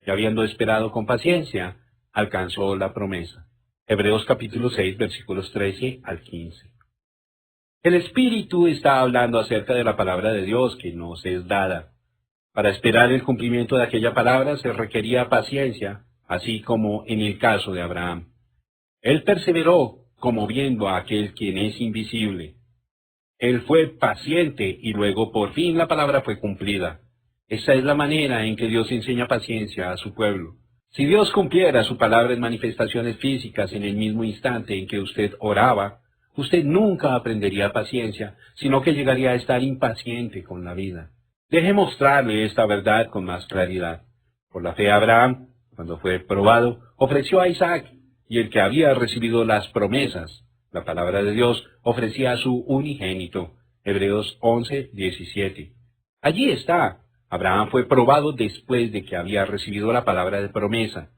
Y habiendo esperado con paciencia, alcanzó la promesa. Hebreos capítulo 6, versículos 13 al 15. El Espíritu está hablando acerca de la palabra de Dios que nos es dada. Para esperar el cumplimiento de aquella palabra se requería paciencia, así como en el caso de Abraham. Él perseveró como viendo a aquel quien es invisible. Él fue paciente y luego por fin la palabra fue cumplida. Esa es la manera en que Dios enseña paciencia a su pueblo. Si Dios cumpliera su palabra en manifestaciones físicas en el mismo instante en que usted oraba, usted nunca aprendería paciencia, sino que llegaría a estar impaciente con la vida. Deje mostrarle esta verdad con más claridad. Por la fe Abraham, cuando fue probado, ofreció a Isaac, y el que había recibido las promesas, la palabra de Dios, ofrecía a su unigénito. Hebreos 11, 17. Allí está. Abraham fue probado después de que había recibido la palabra de promesa.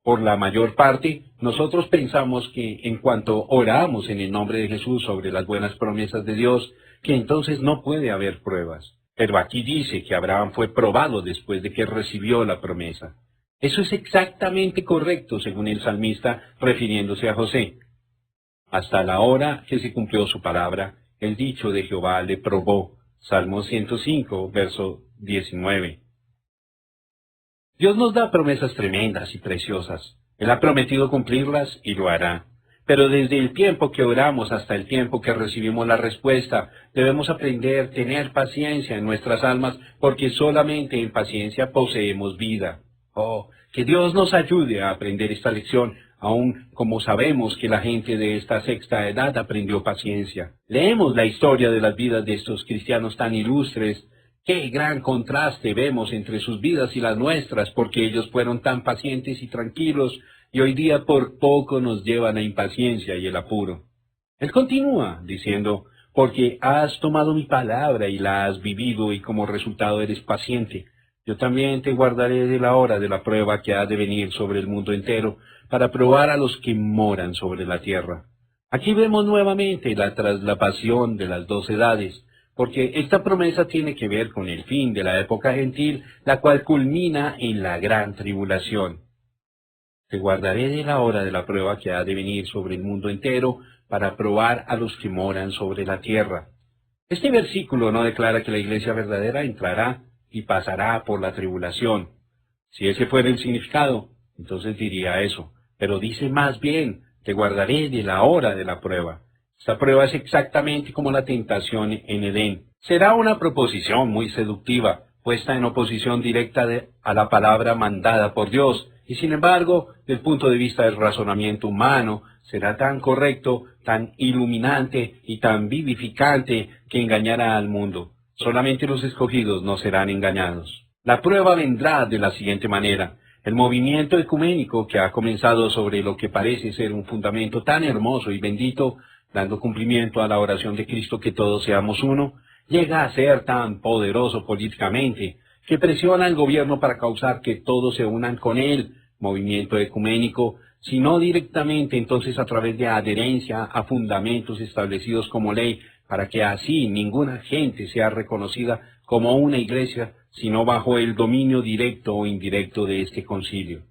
Por la mayor parte, nosotros pensamos que en cuanto oramos en el nombre de Jesús sobre las buenas promesas de Dios, que entonces no puede haber pruebas. Pero aquí dice que Abraham fue probado después de que recibió la promesa. Eso es exactamente correcto según el salmista refiriéndose a José. Hasta la hora que se cumplió su palabra, el dicho de Jehová le probó. Salmo 105, verso 19. Dios nos da promesas tremendas y preciosas. Él ha prometido cumplirlas y lo hará. Pero desde el tiempo que oramos hasta el tiempo que recibimos la respuesta, debemos aprender a tener paciencia en nuestras almas, porque solamente en paciencia poseemos vida. Oh, que Dios nos ayude a aprender esta lección, aun como sabemos que la gente de esta sexta edad aprendió paciencia. Leemos la historia de las vidas de estos cristianos tan ilustres. Qué gran contraste vemos entre sus vidas y las nuestras, porque ellos fueron tan pacientes y tranquilos, y hoy día por poco nos llevan a impaciencia y el apuro. Él continúa diciendo, porque has tomado mi palabra y la has vivido, y como resultado eres paciente. Yo también te guardaré de la hora de la prueba que ha de venir sobre el mundo entero, para probar a los que moran sobre la tierra. Aquí vemos nuevamente la traslapación de las dos edades, porque esta promesa tiene que ver con el fin de la época gentil, la cual culmina en la gran tribulación. Te guardaré de la hora de la prueba que ha de venir sobre el mundo entero, para probar a los que moran sobre la tierra. Este versículo no declara que la iglesia verdadera entrará y pasará por la tribulación. Si ese fuera el significado, entonces diría eso. Pero dice más bien, te guardaré de la hora de la prueba. Esta prueba es exactamente como la tentación en Edén. Será una proposición muy seductiva, puesta en oposición directa a la palabra mandada por Dios, y sin embargo, del punto de vista del razonamiento humano, será tan correcto, tan iluminante y tan vivificante que engañará al mundo. Solamente los escogidos no serán engañados. La prueba vendrá de la siguiente manera. El movimiento ecuménico que ha comenzado sobre lo que parece ser un fundamento tan hermoso y bendito, dando cumplimiento a la oración de Cristo que todos seamos uno, llega a ser tan poderoso políticamente que presiona al gobierno para causar que todos se unan con él, movimiento ecuménico, si no directamente, entonces a través de adherencia a fundamentos establecidos como ley, para que así ninguna gente sea reconocida como una iglesia, sino bajo el dominio directo o indirecto de este concilio.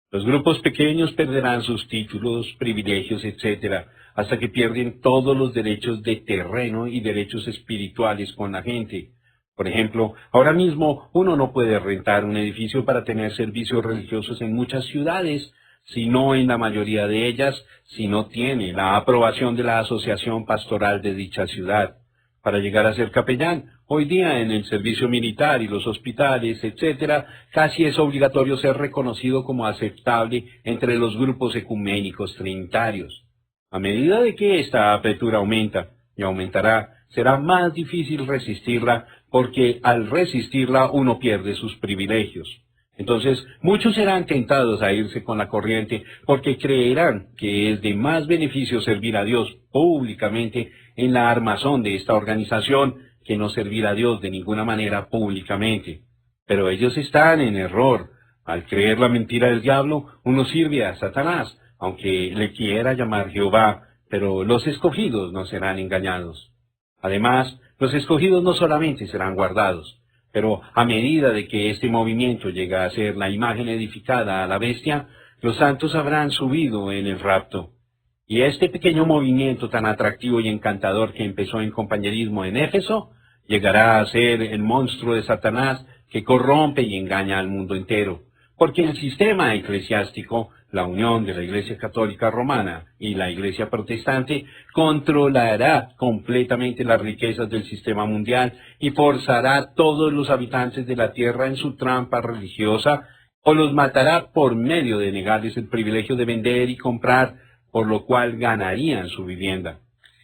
Los grupos pequeños perderán sus títulos, privilegios, etc., hasta que pierden todos los derechos de terreno y derechos espirituales con la gente. Por ejemplo, ahora mismo uno no puede rentar un edificio para tener servicios religiosos en muchas ciudades, sino en la mayoría de ellas, si no tiene la aprobación de la asociación pastoral de dicha ciudad. Para llegar a ser capellán, hoy día en el servicio militar y los hospitales, etc., casi es obligatorio ser reconocido como aceptable entre los grupos ecuménicos trinitarios. A medida de que esta apertura aumenta, y aumentará, será más difícil resistirla, porque al resistirla uno pierde sus privilegios. Entonces, muchos serán tentados a irse con la corriente, porque creerán que es de más beneficio servir a Dios públicamente en la armazón de esta organización que no servir a Dios de ninguna manera públicamente. Pero ellos están en error. Al creer la mentira del diablo, uno sirve a Satanás, aunque le quiera llamar Jehová, pero los escogidos no serán engañados. Además, los escogidos no solamente serán guardados, pero a medida de que este movimiento llega a ser la imagen edificada a la bestia, los santos habrán subido en el rapto. Y este pequeño movimiento tan atractivo y encantador que empezó en compañerismo en Éfeso, llegará a ser el monstruo de Satanás que corrompe y engaña al mundo entero, porque el sistema eclesiástico, la unión de la Iglesia Católica Romana y la Iglesia Protestante, controlará completamente las riquezas del sistema mundial y forzará a todos los habitantes de la tierra en su trampa religiosa, o los matará por medio de negarles el privilegio de vender y comprar, por lo cual ganarían su vivienda.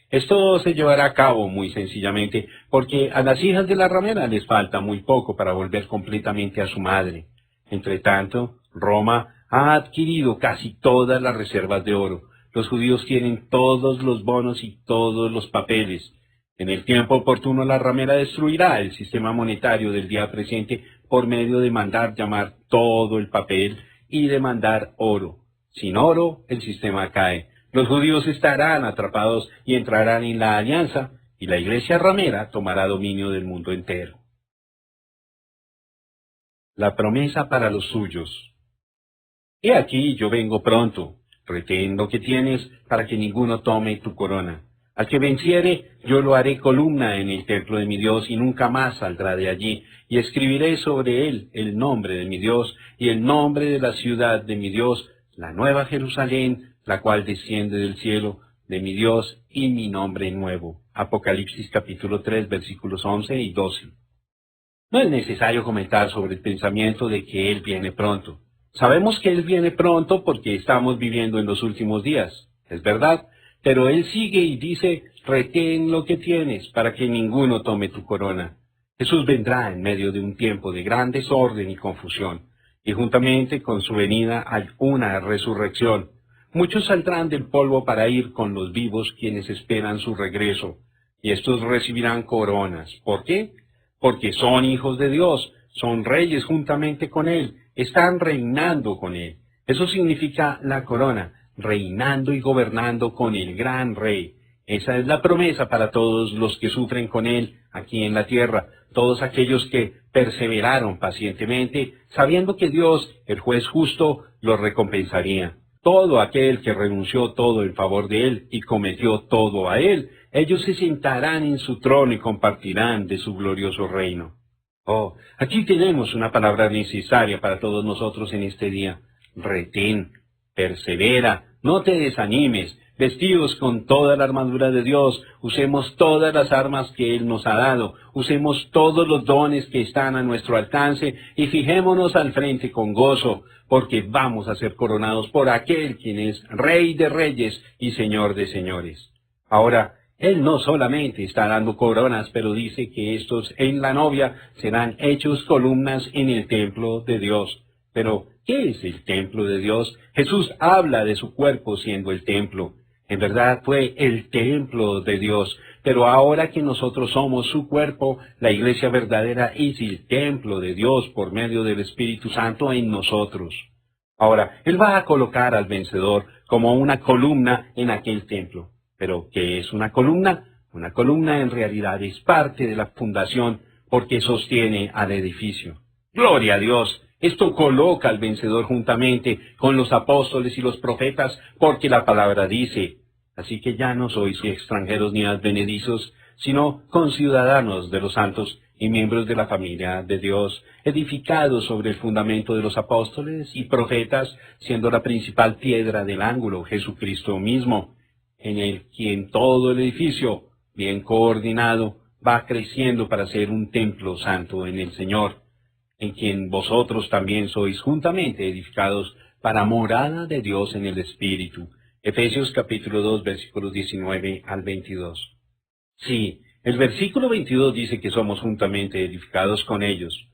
Esto se llevará a cabo muy sencillamente porque a las hijas de la ramera les falta muy poco para volver completamente a su madre. Entretanto, Roma ha adquirido casi todas las reservas de oro. Los judíos tienen todos los bonos y todos los papeles. En el tiempo oportuno la ramera destruirá el sistema monetario del día presente por medio de mandar llamar todo el papel y de mandar oro. Sin oro, el sistema cae. Los judíos estarán atrapados y entrarán en la alianza, y la iglesia ramera tomará dominio del mundo entero. La promesa para los suyos. He aquí yo vengo pronto, retén lo que tienes para que ninguno tome tu corona. Al que venciere, yo lo haré columna en el templo de mi Dios y nunca más saldrá de allí, y escribiré sobre él el nombre de mi Dios y el nombre de la ciudad de mi Dios, la nueva Jerusalén, la cual desciende del cielo, de mi Dios y mi nombre nuevo. Apocalipsis capítulo 3, versículos 11 y 12. No es necesario comentar sobre el pensamiento de que Él viene pronto. Sabemos que Él viene pronto porque estamos viviendo en los últimos días, es verdad, pero Él sigue y dice, retén lo que tienes para que ninguno tome tu corona. Jesús vendrá en medio de un tiempo de gran desorden y confusión, y juntamente con su venida hay una resurrección. Muchos saldrán del polvo para ir con los vivos quienes esperan su regreso, y estos recibirán coronas. ¿Por qué? Porque son hijos de Dios, son reyes juntamente con Él, están reinando con Él. Eso significa la corona, reinando y gobernando con el gran Rey. Esa es la promesa para todos los que sufren con Él aquí en la tierra, todos aquellos que perseveraron pacientemente, sabiendo que Dios, el juez justo, los recompensaría. Todo aquel que renunció todo en favor de Él y cometió todo a Él, ellos se sentarán en su trono y compartirán de su glorioso reino. Oh, aquí tenemos una palabra necesaria para todos nosotros en este día. Retén, persevera, no te desanimes, vestidos con toda la armadura de Dios, usemos todas las armas que Él nos ha dado, usemos todos los dones que están a nuestro alcance y fijémonos al frente con gozo, porque vamos a ser coronados por aquel quien es Rey de reyes y Señor de señores. Ahora, Él no solamente está dando coronas, pero dice que estos en la novia serán hechos columnas en el templo de Dios. Pero, ¿qué es el templo de Dios? Jesús habla de su cuerpo siendo el templo. En verdad fue el templo de Dios, pero ahora que nosotros somos su cuerpo, la iglesia verdadera es el templo de Dios por medio del Espíritu Santo en nosotros. Ahora, Él va a colocar al vencedor como una columna en aquel templo. ¿Pero qué es una columna? Una columna en realidad es parte de la fundación porque sostiene al edificio. ¡Gloria a Dios! Esto coloca al vencedor juntamente con los apóstoles y los profetas, porque la palabra dice, así que ya no sois extranjeros ni advenedizos, sino conciudadanos de los santos y miembros de la familia de Dios, edificados sobre el fundamento de los apóstoles y profetas, siendo la principal piedra del ángulo Jesucristo mismo, en el quien todo el edificio, bien coordinado, va creciendo para ser un templo santo en el Señor, en quien vosotros también sois juntamente edificados para morada de Dios en el Espíritu. Efesios capítulo 2, versículos 19 al 22. Sí, el versículo 22 dice que somos juntamente edificados con ellos.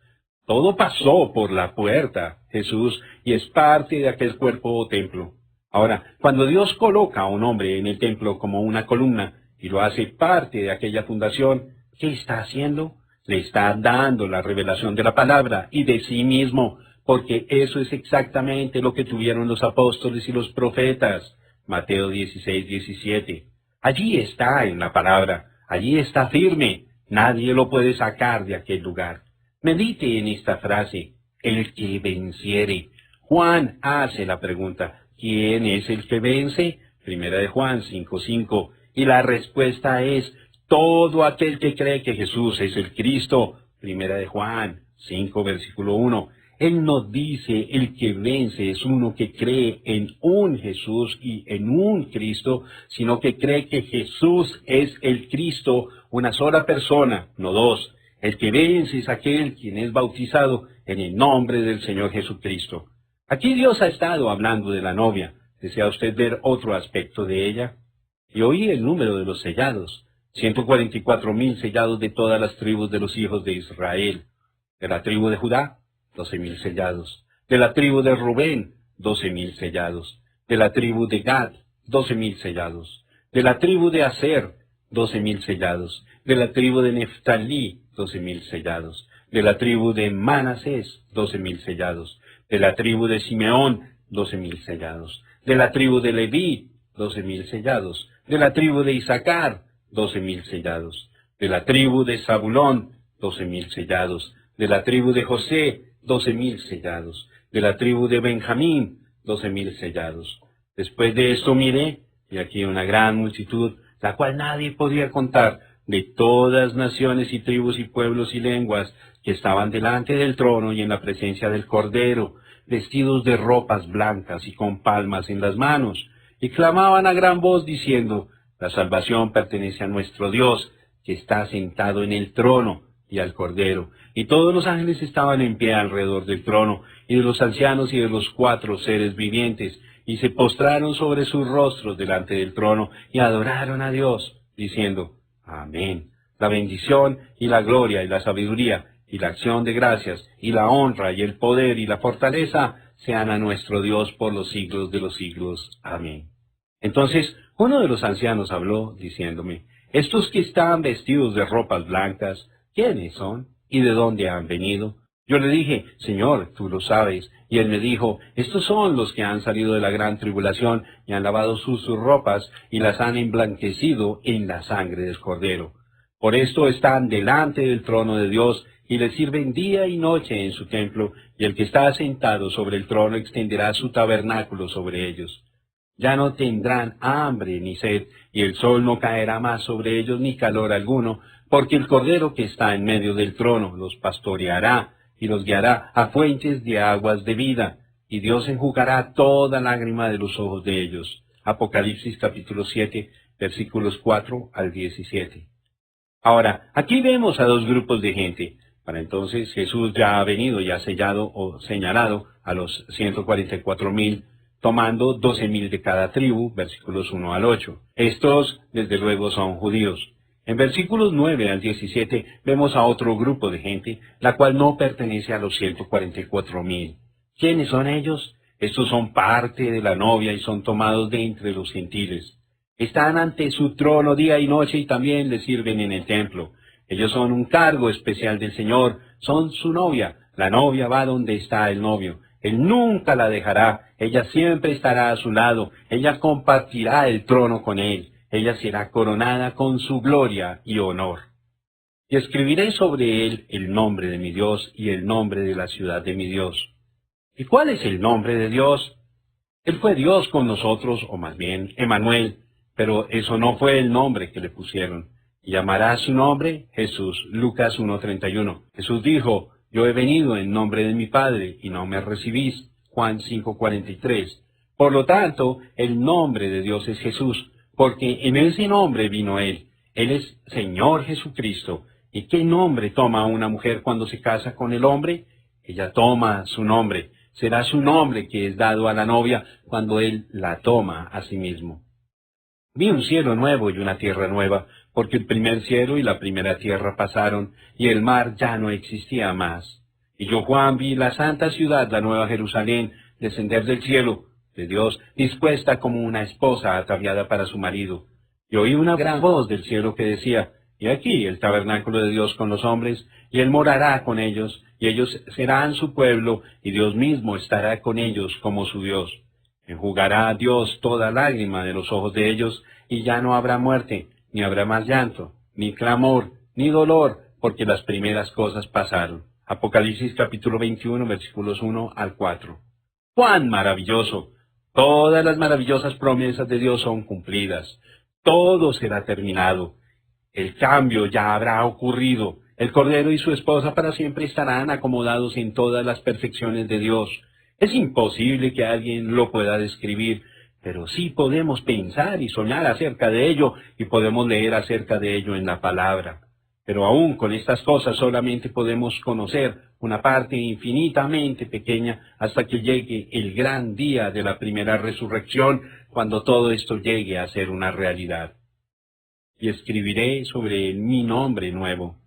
Todo pasó por la puerta, Jesús, y es parte de aquel cuerpo o templo. Ahora, cuando Dios coloca a un hombre en el templo como una columna y lo hace parte de aquella fundación, ¿qué está haciendo? Le está dando la revelación de la palabra y de sí mismo, porque eso es exactamente lo que tuvieron los apóstoles y los profetas. Mateo 16:17. Allí está en la palabra, allí está firme, nadie lo puede sacar de aquel lugar. Medite en esta frase, el que venciere. Juan hace la pregunta, ¿quién es el que vence? Primera de Juan 5:5. Y la respuesta es, todo aquel que cree que Jesús es el Cristo. Primera de Juan 5, versículo 1. Él nos dice, el que vence es uno que cree en un Jesús y en un Cristo, sino que cree que Jesús es el Cristo, una sola persona, no dos. El que vence es aquel quien es bautizado en el nombre del Señor Jesucristo. Aquí Dios ha estado hablando de la novia. ¿Desea usted ver otro aspecto de ella? Y oí el número de los sellados. 144,000 sellados de todas las tribus de los hijos de Israel. De la tribu de Judá, 12,000 sellados. De la tribu de Rubén, 12,000 sellados. De la tribu de Gad, 12,000 sellados. De la tribu de Aser, 12,000 sellados. De la tribu de Neftalí, 12,000 sellados. De la tribu de Manasés, 12,000 sellados. De la tribu de Simeón, 12,000 sellados. De la tribu de Leví, 12,000 sellados. De la tribu de Isaacar, 12,000 sellados. De la tribu de Zabulón, 12,000 sellados. De la tribu de José, 12,000 sellados. De la tribu de Benjamín, 12,000 sellados. Después de esto miré, y aquí una gran multitud, la cual nadie podía contar, de todas naciones y tribus y pueblos y lenguas, que estaban delante del trono y en la presencia del Cordero, vestidos de ropas blancas y con palmas en las manos, y clamaban a gran voz diciendo, la salvación pertenece a nuestro Dios, que está sentado en el trono, y al Cordero. Y todos los ángeles estaban en pie alrededor del trono, y de los ancianos y de los 4 seres vivientes, y se postraron sobre sus rostros delante del trono, y adoraron a Dios, diciendo, Amén. La bendición y la gloria y la sabiduría y la acción de gracias y la honra y el poder y la fortaleza sean a nuestro Dios por los siglos de los siglos. Amén. Entonces uno de los ancianos habló, diciéndome, estos que están vestidos de ropas blancas, ¿quiénes son? ¿Y de dónde han venido? Yo le dije, Señor, tú lo sabes. Y él me dijo, estos son los que han salido de la gran tribulación y han lavado sus ropas y las han emblanquecido en la sangre del Cordero. Por esto están delante del trono de Dios y le sirven día y noche en su templo, y el que está sentado sobre el trono extenderá su tabernáculo sobre ellos. Ya no tendrán hambre ni sed, y el sol no caerá más sobre ellos ni calor alguno, porque el Cordero que está en medio del trono los pastoreará y los guiará a fuentes de aguas de vida, y Dios enjugará toda lágrima de los ojos de ellos. Apocalipsis capítulo 7, versículos 4 al 17. Ahora, aquí vemos a dos grupos de gente. Para entonces Jesús ya ha venido y ha sellado o señalado a los 144,000, tomando 12,000 de cada tribu, versículos 1 al 8. Estos, desde luego, son judíos. En versículos 9 al 17 vemos a otro grupo de gente, la cual no pertenece a los 144,000. ¿Quiénes son ellos? Estos son parte de la novia y son tomados de entre los gentiles. Están ante su trono día y noche y también le sirven en el templo. Ellos son un cargo especial del Señor, son su novia. La novia va donde está el novio. Él nunca la dejará, ella siempre estará a su lado, ella compartirá el trono con él. Ella será coronada con su gloria y honor. Y escribiré sobre él el nombre de mi Dios y el nombre de la ciudad de mi Dios. ¿Y cuál es el nombre de Dios? Él fue Dios con nosotros, o más bien, Emmanuel, pero eso no fue el nombre que le pusieron. Y llamará su nombre Jesús. Lucas 1:31. Jesús dijo, yo he venido en nombre de mi Padre y no me recibís. Juan 5:43. Por lo tanto, el nombre de Dios es Jesús, porque en ese nombre vino Él. Él es Señor Jesucristo. ¿Y qué nombre toma una mujer cuando se casa con el hombre? Ella toma su nombre. Será su nombre que es dado a la novia cuando Él la toma a sí mismo. Vi un cielo nuevo y una tierra nueva, porque el primer cielo y la primera tierra pasaron, y el mar ya no existía más. Y yo, Juan, vi la santa ciudad, la nueva Jerusalén, descender del cielo, de Dios, dispuesta como una esposa ataviada para su marido. Y oí una gran voz del cielo que decía, Y aquí el tabernáculo de Dios con los hombres, y Él morará con ellos, y ellos serán su pueblo, y Dios mismo estará con ellos como su Dios. Enjugará a Dios toda lágrima de los ojos de ellos, y ya no habrá muerte, ni habrá más llanto, ni clamor, ni dolor, porque las primeras cosas pasaron. Apocalipsis capítulo 21, versículos 1 al 4. ¡Cuán maravilloso! Todas las maravillosas promesas de Dios son cumplidas. Todo será terminado. El cambio ya habrá ocurrido. El Cordero y su esposa para siempre estarán acomodados en todas las perfecciones de Dios. Es imposible que alguien lo pueda describir, pero sí podemos pensar y soñar acerca de ello, y podemos leer acerca de ello en la palabra. Pero aún con estas cosas solamente podemos conocer una parte infinitamente pequeña hasta que llegue el gran día de la primera resurrección, cuando todo esto llegue a ser una realidad. Y escribiré sobre mi nombre nuevo.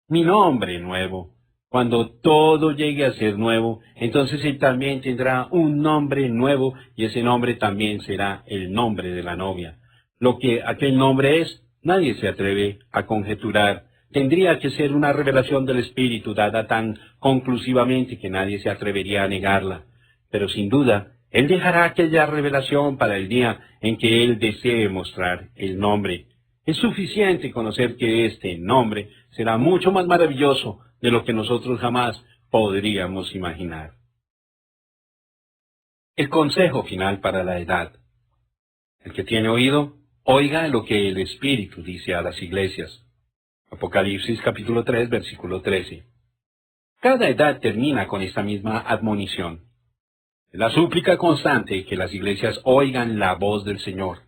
Mi nombre nuevo. Cuando todo llegue a ser nuevo, entonces Él también tendrá un nombre nuevo, y ese nombre también será el nombre de la novia. Lo que aquel nombre es, nadie se atreve a conjeturar. Tendría que ser una revelación del Espíritu dada tan conclusivamente que nadie se atrevería a negarla. Pero sin duda, Él dejará aquella revelación para el día en que Él desee mostrar el nombre. Es suficiente conocer que este nombre será mucho más maravilloso de lo que nosotros jamás podríamos imaginar. El consejo final para la edad. El que tiene oído, oiga lo que el Espíritu dice a las iglesias. Apocalipsis capítulo 3, versículo 13. Cada edad termina con esta misma admonición. La súplica constante que las iglesias oigan la voz del Señor.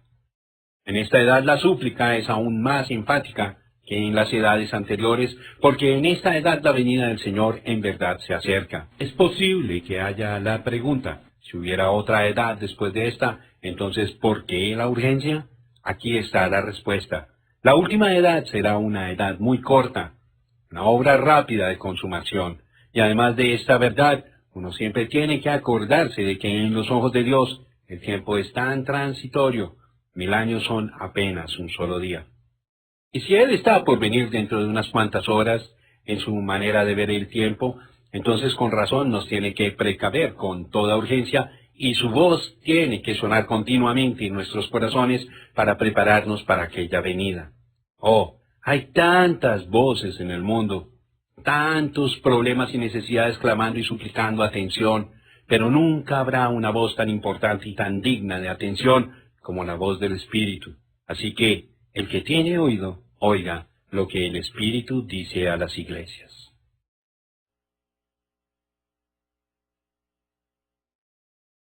En esta edad la súplica es aún más enfática que en las edades anteriores, porque en esta edad la venida del Señor en verdad se acerca. Es posible que haya la pregunta, si hubiera otra edad después de esta, entonces ¿por qué la urgencia? Aquí está la respuesta. La última edad será una edad muy corta, una obra rápida de consumación, y además de esta verdad, uno siempre tiene que acordarse de que en los ojos de Dios el tiempo es tan transitorio. 1000 años son apenas un solo día. Y si Él está por venir dentro de unas cuantas horas, en su manera de ver el tiempo, entonces con razón nos tiene que precaver con toda urgencia, y su voz tiene que sonar continuamente en nuestros corazones para prepararnos para aquella venida. Oh, hay tantas voces en el mundo, tantos problemas y necesidades clamando y suplicando atención, pero nunca habrá una voz tan importante y tan digna de atención como la voz del Espíritu. Así que, el que tiene oído, oiga lo que el Espíritu dice a las iglesias.